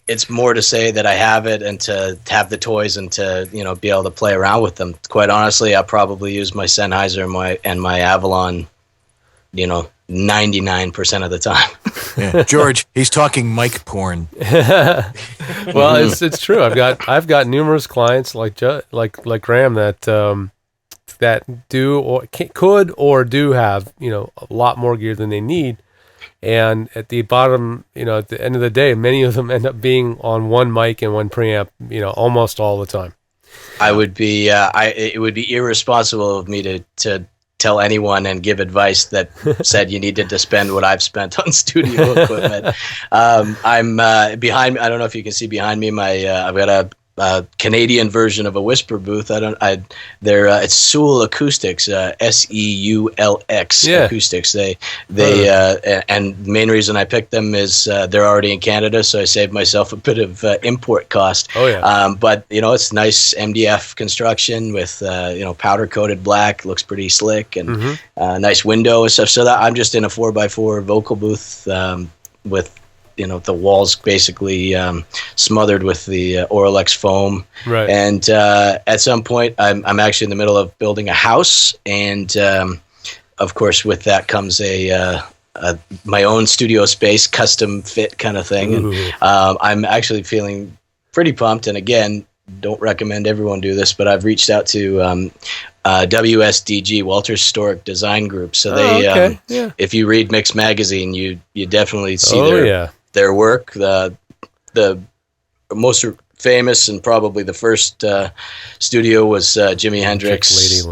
it's more to say that I have it and to have the toys and to be able to play around with them. Quite honestly, I probably use my Sennheiser and my Avalon, 99% of the time. Yeah. George, he's talking mic porn. Well, it's true. I've got numerous clients like Graeme that do or could or do have a lot more gear than they need, and at the bottom, at the end of the day, many of them end up being on one mic and one preamp, almost all the time. I would be it would be irresponsible of me to tell anyone and give advice that said you needed to spend what I've spent on studio equipment. I'm behind. I don't know if you can see behind me. I've got a Canadian version of a Whisper booth. It's Sewell Acoustics, SEULX Acoustics. They and the main reason I picked them is they're already in Canada, so I saved myself a bit of import cost. Oh yeah. But it's nice MDF construction with powder coated black. Looks pretty slick, and nice window and stuff. So that I'm just in a 4x4 vocal booth with the walls basically smothered with the Oralex foam. Right. And at some point, I'm actually in the middle of building a house, and of course, with that comes my own studio space, custom fit kind of thing. Ooh. And I'm actually feeling pretty pumped. And again, don't recommend everyone do this, but I've reached out to WSDG, Walters Stork Design Group. So they, if you read Mix Magazine, you definitely see their work. The most famous and probably the first studio was Jimi Hendrix,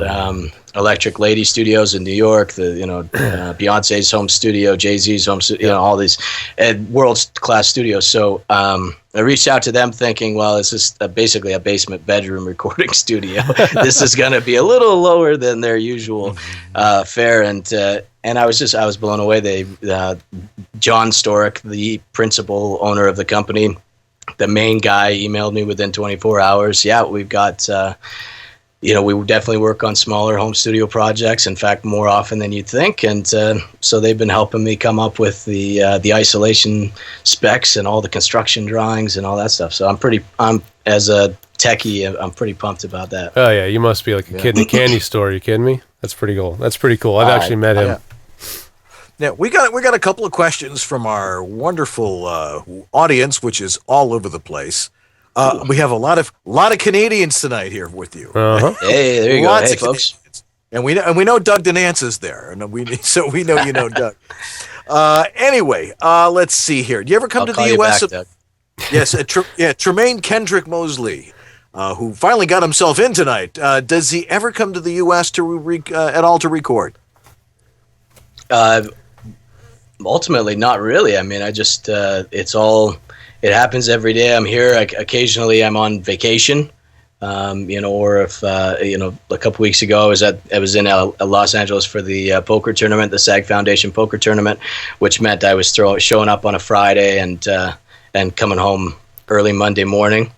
Electric Lady Studios in New York. Beyonce's home studio, Jay-Z's home studio, all these world class studios. So I reached out to them thinking, well, this is basically a basement bedroom recording studio. This is going to be a little lower than their usual fare, and I was blown away. John Stork, the principal owner of the company, the main guy, emailed me within 24 hours. Yeah, we've got, we definitely work on smaller home studio projects. In fact, more often than you'd think. And so they've been helping me come up with the isolation specs and all the construction drawings and all that stuff. So I'm as a techie, I'm pretty pumped about that. Oh yeah, you must be like a kid in a candy store. Are you kidding me? That's pretty cool. I've actually met him. Now we got a couple of questions from our wonderful audience, which is all over the place. We have a lot of Canadians tonight here with you. Hey, there you go. Hey, folks. Canadians. And we know Doug Denance there, and we know you know Doug. Anyway, let's see here. Do you ever come to the U.S.? Back, Doug. Yes, Tremaine Kendrick Mosley, who finally got himself in tonight. Does he ever come to the U.S. at all to record? Ultimately, not really. I mean, I just it happens every day. I'm here. Occasionally, I'm on vacation. Or if a couple weeks ago, I was in Los Angeles for the poker tournament, the SAG Foundation poker tournament, which meant I was showing up on a Friday and coming home early Monday morning.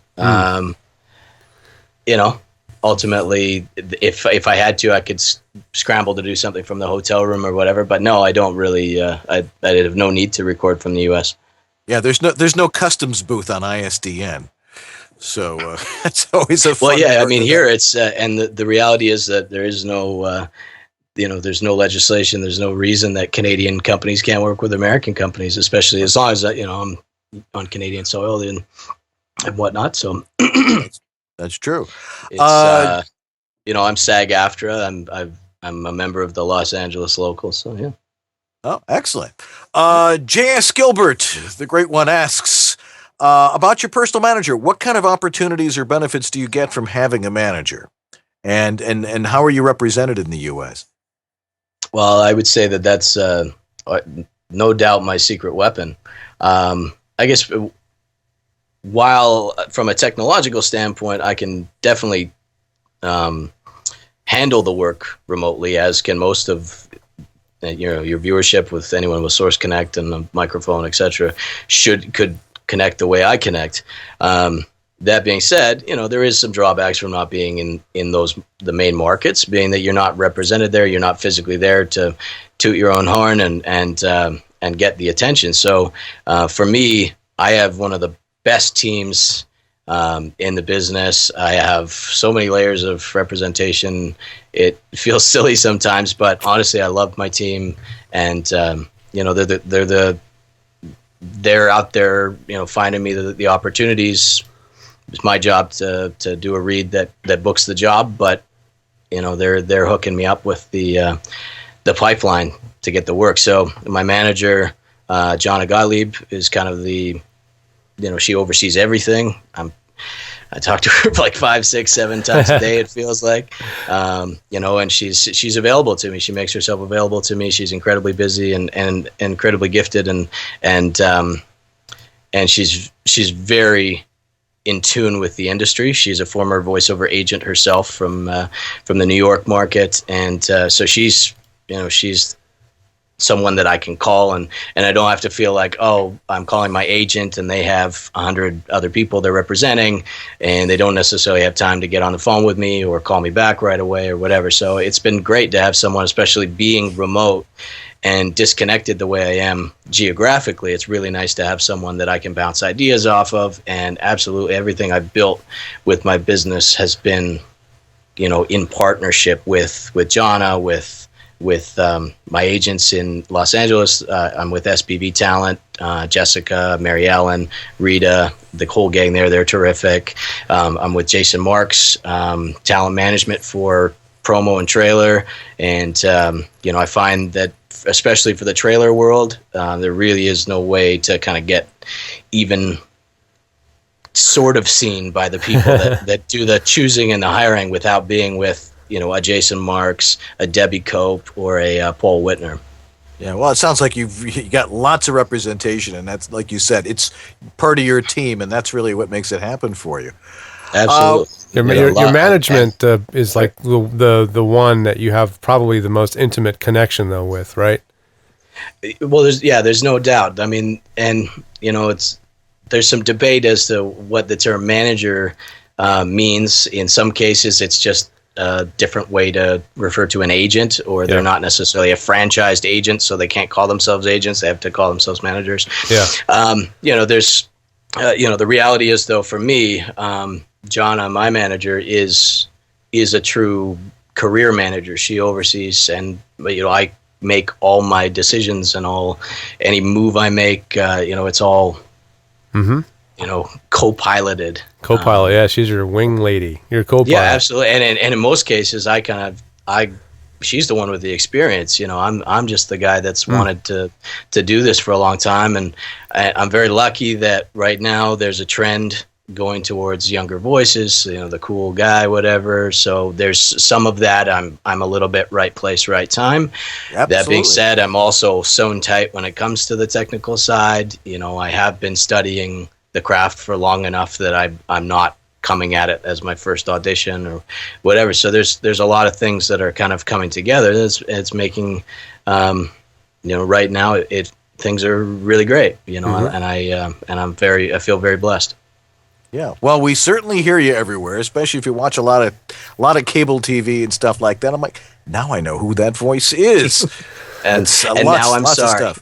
Ultimately, if I had to, I could scramble to do something from the hotel room or whatever. But no, I don't really. I have no need to record from the U.S. Yeah, there's no customs booth on ISDN, so it's always a fun. Well, yeah, I mean here it's and the reality is that there is no. There's no legislation. There's no reason that Canadian companies can't work with American companies, especially as long as I'm on Canadian soil and whatnot. So that's true. It's I'm SAG-AFTRA. I'm a member of the Los Angeles local. So yeah. Oh, excellent. J.S. Gilbert, the great one, asks about your personal manager. What kind of opportunities or benefits do you get from having a manager, and how are you represented in the U.S.? Well, I would say that's no doubt my secret weapon. I guess while from a technological standpoint, I can definitely handle the work remotely, as can most of your viewership with anyone with Source Connect and a microphone, etc. could connect the way I connect. That being said, there is some drawbacks from not being in the main markets, being that you're not represented there, you're not physically there to toot your own horn and get the attention. So for me, I have one of the best teams in the business. I have so many layers of representation. It feels silly sometimes, but honestly, I love my team, and they're out there, finding me the opportunities. It's my job to do a read that books the job, but they're hooking me up with the pipeline to get the work. So my manager, Jonna Gottlieb, is kind of she oversees everything. I talk to her like 5, 6, 7 times a day, it feels like, and she's available to me. She makes herself available to me. She's incredibly busy and incredibly gifted, and she's very in tune with the industry. She's a former voiceover agent herself from the New York market, and so she's someone that I can call, and I don't have to feel like, oh, I'm calling my agent and they have 100 other people they're representing and they don't necessarily have time to get on the phone with me or call me back right away or whatever. So it's been great to have someone, especially being remote and disconnected the way I am geographically. It's really nice to have someone that I can bounce ideas off of, and absolutely everything I've built with my business has been, in partnership with Jonna, with my agents in Los Angeles. I'm with SBV Talent, Jessica, Mary Ellen, Rita, the whole gang there. They're terrific. I'm with Jason Marks, talent management for promo and trailer. And, I find that especially for the trailer world, there really is no way to kind of get even sort of seen by the people that do the choosing and the hiring without being with, a Jason Marks, a Debbie Cope, or a Paul Whitner. Yeah, well, it sounds like you got lots of representation, and that's, like you said, it's part of your team, and that's really what makes it happen for you. Absolutely. Your management is like the one that you have probably the most intimate connection though with, right? Well, there's no doubt. I mean, and there's some debate as to what the term manager means. In some cases, it's just a different way to refer to an agent, or they're not necessarily a franchised agent, so they can't call themselves agents. They have to call themselves managers. Yeah. There's, the reality is though, for me, Jonna, my manager, is a true career manager. She oversees, and I make all my decisions and any move I make. It's all co-piloted. Co-pilot, yeah, she's your wing lady. Your co-pilot. Yeah, absolutely. And in most cases, she's the one with the experience. I'm just the guy that's wanted to do this for a long time, and I'm very lucky that right now there's a trend going towards younger voices, the cool guy, whatever. So there's some of that. I'm a little bit right place, right time. Absolutely. That being said, I'm also sewn tight when it comes to the technical side. I have been studying the craft for long enough that I'm not coming at it as my first audition or whatever. So there's a lot of things that are kind of coming together. It's making, right now things are really great, and I feel very blessed. Yeah, well, we certainly hear you everywhere, especially if you watch a lot of cable TV and stuff like that. I'm like, now I know who that voice is. and now I'm sorry.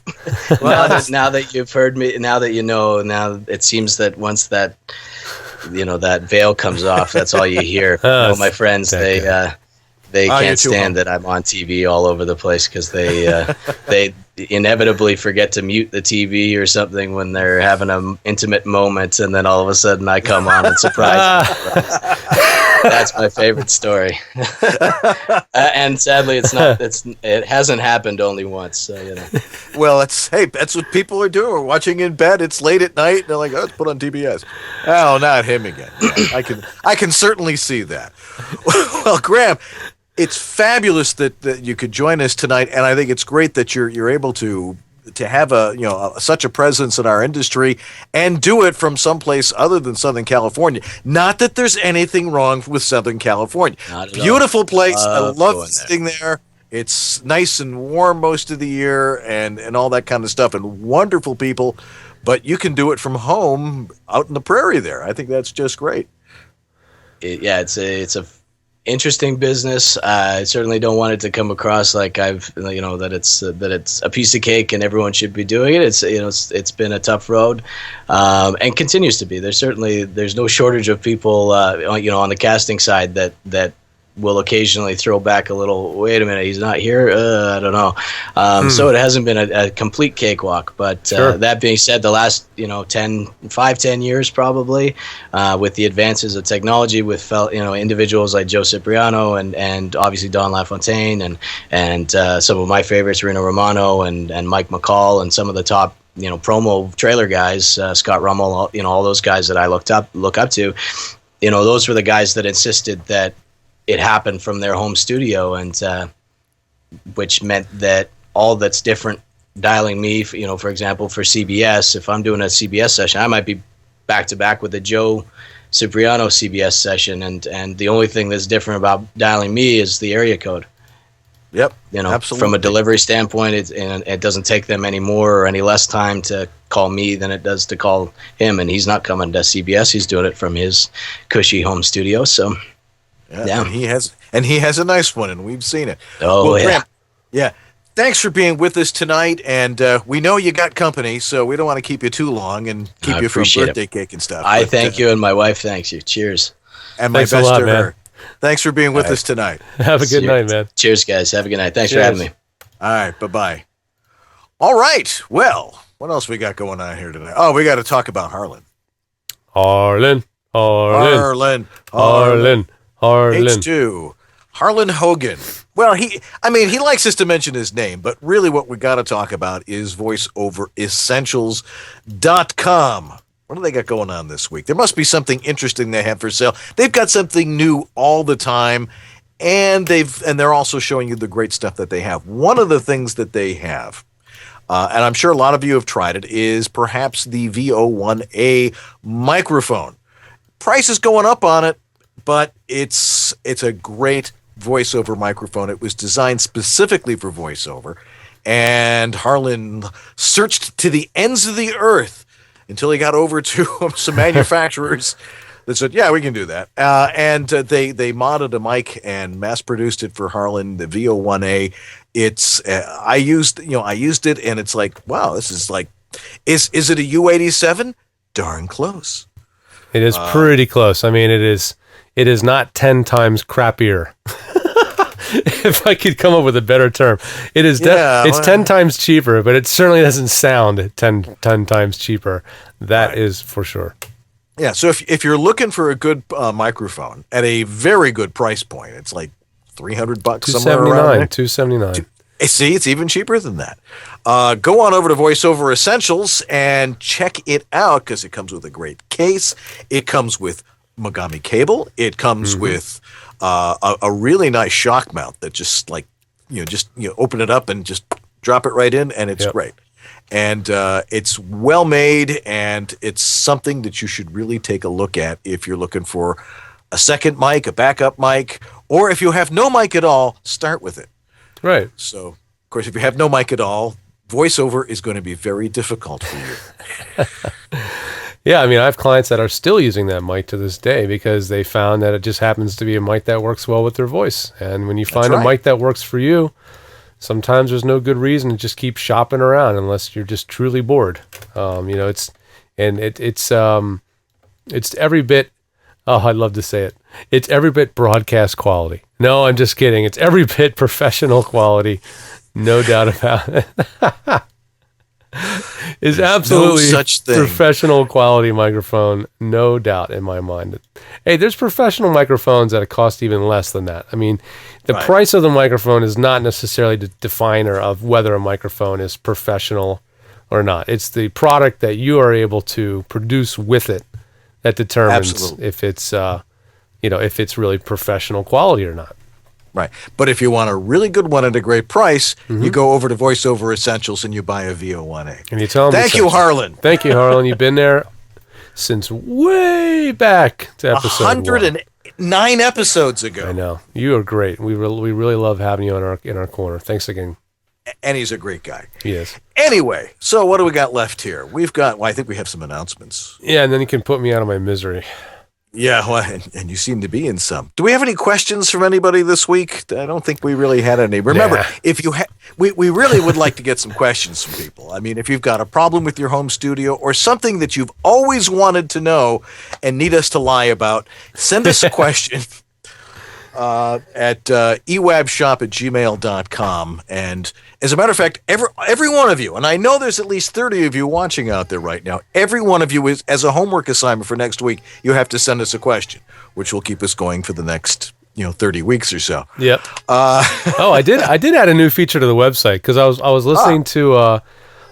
now that you've heard me, now that now it seems that once that that veil comes off, that's all you hear. My friends, they can't stand that I'm on TV all over the place because they inevitably forget to mute the TV or something when they're having an intimate moment, and then all of a sudden I come on and surprise them. That's my favorite story. And sadly, it hasn't happened only once. So, Well, that's what people are doing. We're watching in bed. It's late at night. And they're like, let's put on TBS. Oh, not him again. Yeah, I can certainly see that. Well, Graeme, it's fabulous that you could join us tonight, and I think it's great that you're able to have such a presence in our industry and do it from someplace other than Southern California. Not that there's anything wrong with Southern California. Beautiful place. I love sitting there. It's nice and warm most of the year and all that kind of stuff, and wonderful people. But you can do it from home out in the prairie there. I think that's just great. It's a interesting business. I certainly don't want it to come across like that it's a piece of cake and everyone should be doing it. It's been a tough road, and continues to be. There's no shortage of people on the casting side that will occasionally throw back a little, wait a minute, he's not here, I don't know. So it hasn't been a complete cakewalk, but sure. That being said, the last 10 years probably, with the advances of technology, with individuals like Joe Cipriano and obviously Don LaFontaine and some of my favorites, Reno Romano and Mike McCall, and some of the top promo trailer guys, Scott Rummel, all those guys that I look up to, those were the guys that insisted that it happened from their home studio, and which meant that all that's different dialing me, for example, for CBS, if I'm doing a CBS session, I might be back to back with a Joe Cipriano CBS session, and the only thing that's different about dialing me is the area code. Yep, absolutely. From a delivery standpoint, it doesn't take them any more or any less time to call me than it does to call him, and he's not coming to CBS. He's doing it from his cushy home studio, so... Yeah. And he has a nice one, and we've seen it. Oh, well, Graeme, yeah. Thanks for being with us tonight, and we know you got company, so we don't want to keep you too long and keep you from birthday cake and stuff. I thank you, and my wife thanks you. Cheers. And my best to her. Thanks for being with us tonight. Have a good night, man. Cheers, guys. Have a good night. Thanks for having me. All right, bye-bye. All right, well, what else we got going on here tonight? Oh, we got to talk about Harlan. Harlan. H2. Harlan Hogan. Well, he likes us to mention his name, but really what we got to talk about is VoiceOverEssentials.com. What do they got going on this week? There must be something interesting they have for sale. They've got something new all the time, and they're also showing you the great stuff that they have. One of the things that they have, and I'm sure a lot of you have tried it, is perhaps the VO1A microphone. Price is going up on it, but it's a great voiceover microphone. It was designed specifically for voiceover, and Harlan searched to the ends of the earth until he got over to some manufacturers that said, yeah, we can do that. And they modded a mic and mass-produced it for Harlan, the VO1A. It's I used it, and it's like, wow, this is like, is it a U87? Darn close. It is pretty close. I mean, it is not 10 times crappier if I could come up with a better term. It is it's 10 times cheaper, but it certainly doesn't sound 10 times cheaper. That is for sure. Yeah, so if you're looking for a good microphone at a very good price point, it's like $300 somewhere around there. $279. See, it's even cheaper than that. Go on over to VoiceOver Essentials and check it out because it comes with a great case. It comes with Mogami cable. It comes with a really nice shock mount that just open it up and just drop it right in, and it's great. And it's well made, and it's something that you should really take a look at if you're looking for a second mic, a backup mic, or if you have no mic at all, start with it. Right. So, of course, if you have no mic at all, VoiceOver is going to be very difficult for you. Yeah, I mean, I have clients that are still using that mic to this day because they found that it just happens to be a mic that works well with their voice. And when you find a mic that works for you, sometimes there's no good reason to just keep shopping around unless you're just truly bored. It's every bit. Oh, I'd love to say it. It's every bit broadcast quality. No, I'm just kidding. It's every bit professional quality. No doubt about it. It's absolutely no such thing. Professional quality microphone. No doubt in my mind. Hey, there's professional microphones that cost even less than that. I mean, the price of the microphone is not necessarily the definer of whether a microphone is professional or not. It's the product that you are able to produce with it that determines if it's if it's really professional quality or not. Right. But if you want a really good one at a great price, you go over to VoiceOver Essentials and you buy a VO1A. And you tell them Thank you, Harlan. Thank you, Harlan. You've been there since way back to episode 109 episodes ago. I know. You are great. We really love having you in our corner. Thanks again. And he's a great guy. He is. Anyway, so what do we got left here? We've got, I think we have some announcements. Yeah, and then you can put me out of my misery. Yeah, well, and you seem to be in some. Do we have any questions from anybody this week? I don't think we really had any. Remember, if you we really would like to get some questions from people. I mean, if you've got a problem with your home studio or something that you've always wanted to know and need us to lie about, send us a question at ewabshop@gmail.com. And as a matter of fact, every one of you, and I know there's at least 30 of you watching out there right now, every one of you is, as a homework assignment for next week, you have to send us a question, which will keep us going for the next 30 weeks or so. Yep. I did add a new feature to the website because I was listening to a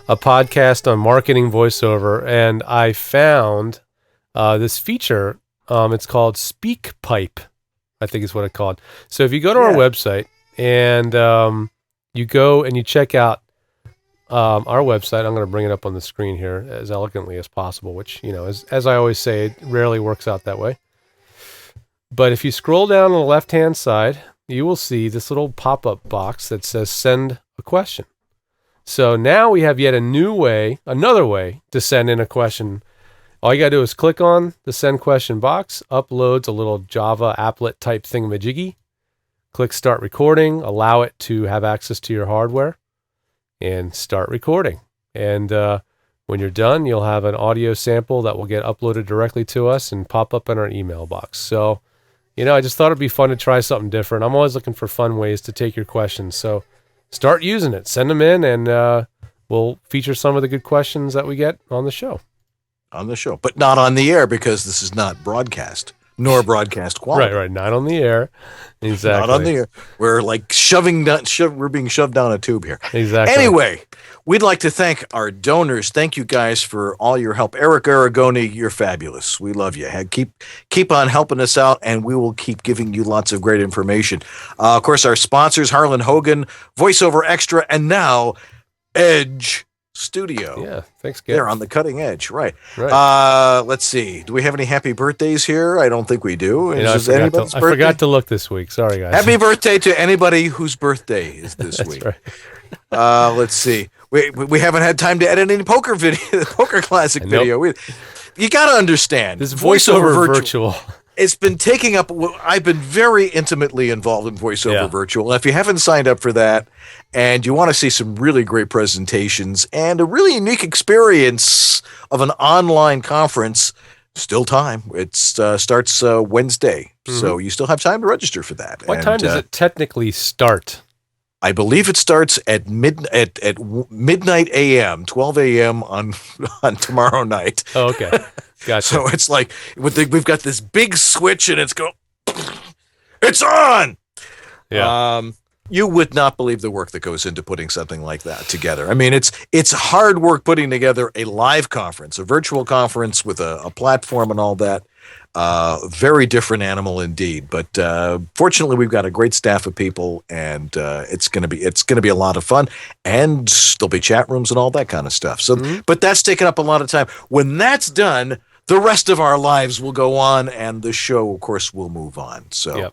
podcast on marketing voiceover, and I found this feature. It's called SpeakPipe, I think is what it's called. So if you go to our website and you go and you check out our website, I'm going to bring it up on the screen here as elegantly as possible, which, as I always say, it rarely works out that way. But if you scroll down on the left-hand side, you will see this little pop-up box that says send a question. So now we have yet another way to send in a question. All you got to do is click on the send question box, uploads a little Java applet type thingamajiggy, click start recording, allow it to have access to your hardware, and start recording. And when you're done, you'll have an audio sample that will get uploaded directly to us and pop up in our email box. So, I just thought it'd be fun to try something different. I'm always looking for fun ways to take your questions. So start using it. Send them in, and we'll feature some of the good questions that we get on the show. But not on the air because this is not broadcast, nor broadcast quality. Right, not on the air. Exactly. Not on the air. We're like we're being shoved down a tube here. Exactly. Anyway, we'd like to thank our donors. Thank you guys for all your help. Eric Aragoni, you're fabulous. We love you. Keep on helping us out, and we will keep giving you lots of great information. Of course, our sponsors, Harlan Hogan, VoiceOver Extra, and now Edge Studio. Yeah, thanks, Gabe. They're on the cutting edge, right. Let's see. Do we have any happy birthdays here? I don't think we do. I forgot to look this week. Sorry, guys. Happy birthday to anybody whose birthday is this week. Right. Let's see. We haven't had time to edit any poker classic video. You got to understand. This VoiceOver Virtual. It's been taking up. I've been very intimately involved in VoiceOver Virtual. And if you haven't signed up for that and you want to see some really great presentations and a really unique experience of an online conference, still time. It starts Wednesday. So you still have time to register for that. What time does it technically start? I believe it starts at midnight a.m., 12 a.m. on tomorrow night. Oh, okay. Gotcha. So it's like we've got this big switch and it's on. Yeah. You would not believe the work that goes into putting something like that together. I mean, it's hard work putting together a live conference, a virtual conference with a platform and all that. Very different animal indeed, but fortunately we've got a great staff of people, and it's gonna be a lot of fun, and there'll be chat rooms and all that kind of stuff. So, but that's taken up a lot of time. When that's done, the rest of our lives will go on, and the show, of course, will move on. So.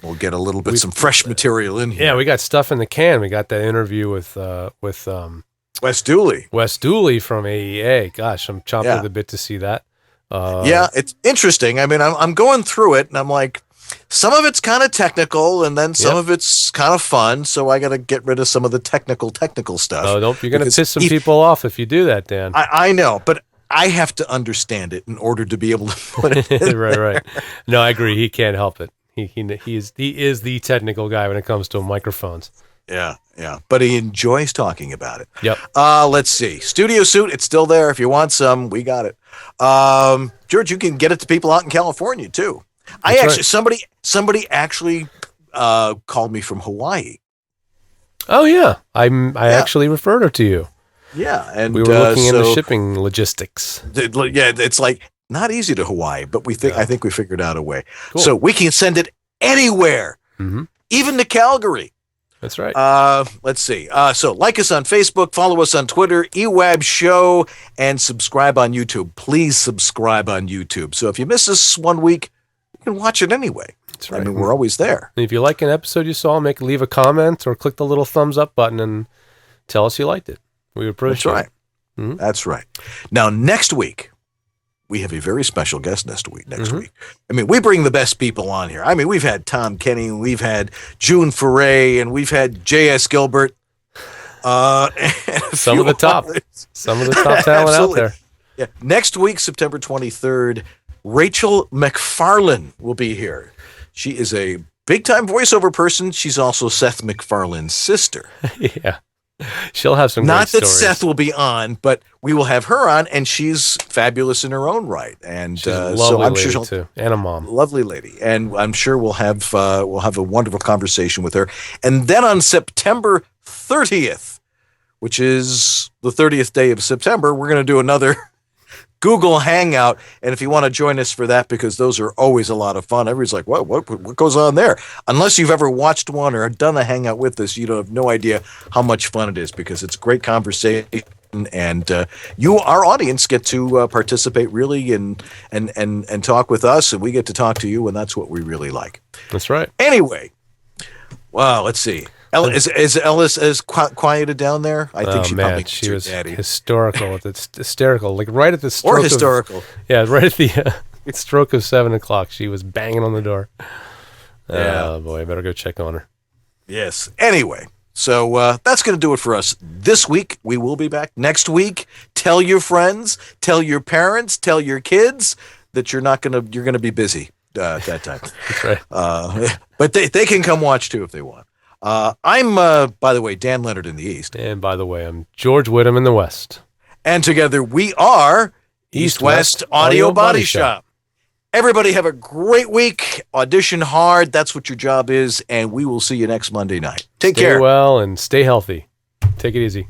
We'll get a little bit some fresh material in here. Yeah, we got stuff in the can. We got that interview with Wes Dooley. Wes Dooley from AEA. Gosh, I'm chomping at the bit to see that. Yeah, it's interesting. I mean, I'm going through it, and I'm like, some of it's kind of technical, and then some of it's kind of fun. So I got to get rid of some of the technical stuff. Oh, you're going to piss some people off if you do that, Dan. I know, but I have to understand it in order to be able to put it in right. No, I agree. He can't help it. He is the technical guy when it comes to microphones. Yeah. But he enjoys talking about it. Yep. Let's see. Studio Suit, it's still there. If you want some, we got it. George, you can get it to people out in California too. Somebody actually called me from Hawaii. Oh yeah. I actually referred her to you. Yeah, and we were looking into shipping logistics. It's like not easy to Hawaii, but I think we figured out a way. Cool. So we can send it anywhere, even to Calgary. That's right. Let's see. So like us on Facebook, follow us on Twitter, EWABS Show, and subscribe on YouTube. Please subscribe on YouTube. So if you miss us one week, you can watch it anyway. That's right. I mean, we're always there. And if you like an episode you saw, leave a comment or click the little thumbs up button and tell us you liked it. We appreciate it. That's right. That's right. Now, next week, we have a very special guest next week. I mean, we bring the best people on here. I mean, we've had Tom Kenny, we've had June Foray, and we've had J.S. Gilbert. Some of the top talent out there. Yeah. Next week, September 23rd, Rachel McFarlane will be here. She is a big-time voiceover person. She's also Seth MacFarlane's sister. Yeah. She'll have some Not great that stories. Seth will be on, but we will have her on, and she's fabulous in her own right. And She's a lovely so I'm lady sure too, and a mom. Lovely lady, and I'm sure we'll have a wonderful conversation with her. And then on September 30th, which is the 30th day of September, we're going to do another Google Hangout. And if you want to join us for that, because those are always a lot of fun. Everybody's like, what goes on there? Unless you've ever watched one or done a Hangout with us, you don't have no idea how much fun it is, because it's a great conversation. And you, our audience, get to participate really and talk with us, and we get to talk to you, and that's what we really like. That's right. Anyway, wow, let's see. Is Ellis as quieted down there? I think she was hysterical. It's hysterical. Like right at the stroke. Or historical. Right at the stroke of 7 o'clock, she was banging on the door. Oh boy, I better go check on her. Yes. Anyway, so that's going to do it for us this week. We will be back next week. Tell your friends, tell your parents, tell your kids that you're going to be busy that time. That's right. But they can come watch too if they want. I'm, by the way, Dan Leonard in the East. And by the way, I'm George Whittam in the West. And together we are East-West Audio Body Shop. Everybody have a great week. Audition hard. That's what your job is. And we will see you next Monday night. Take care. Stay well and stay healthy. Take it easy.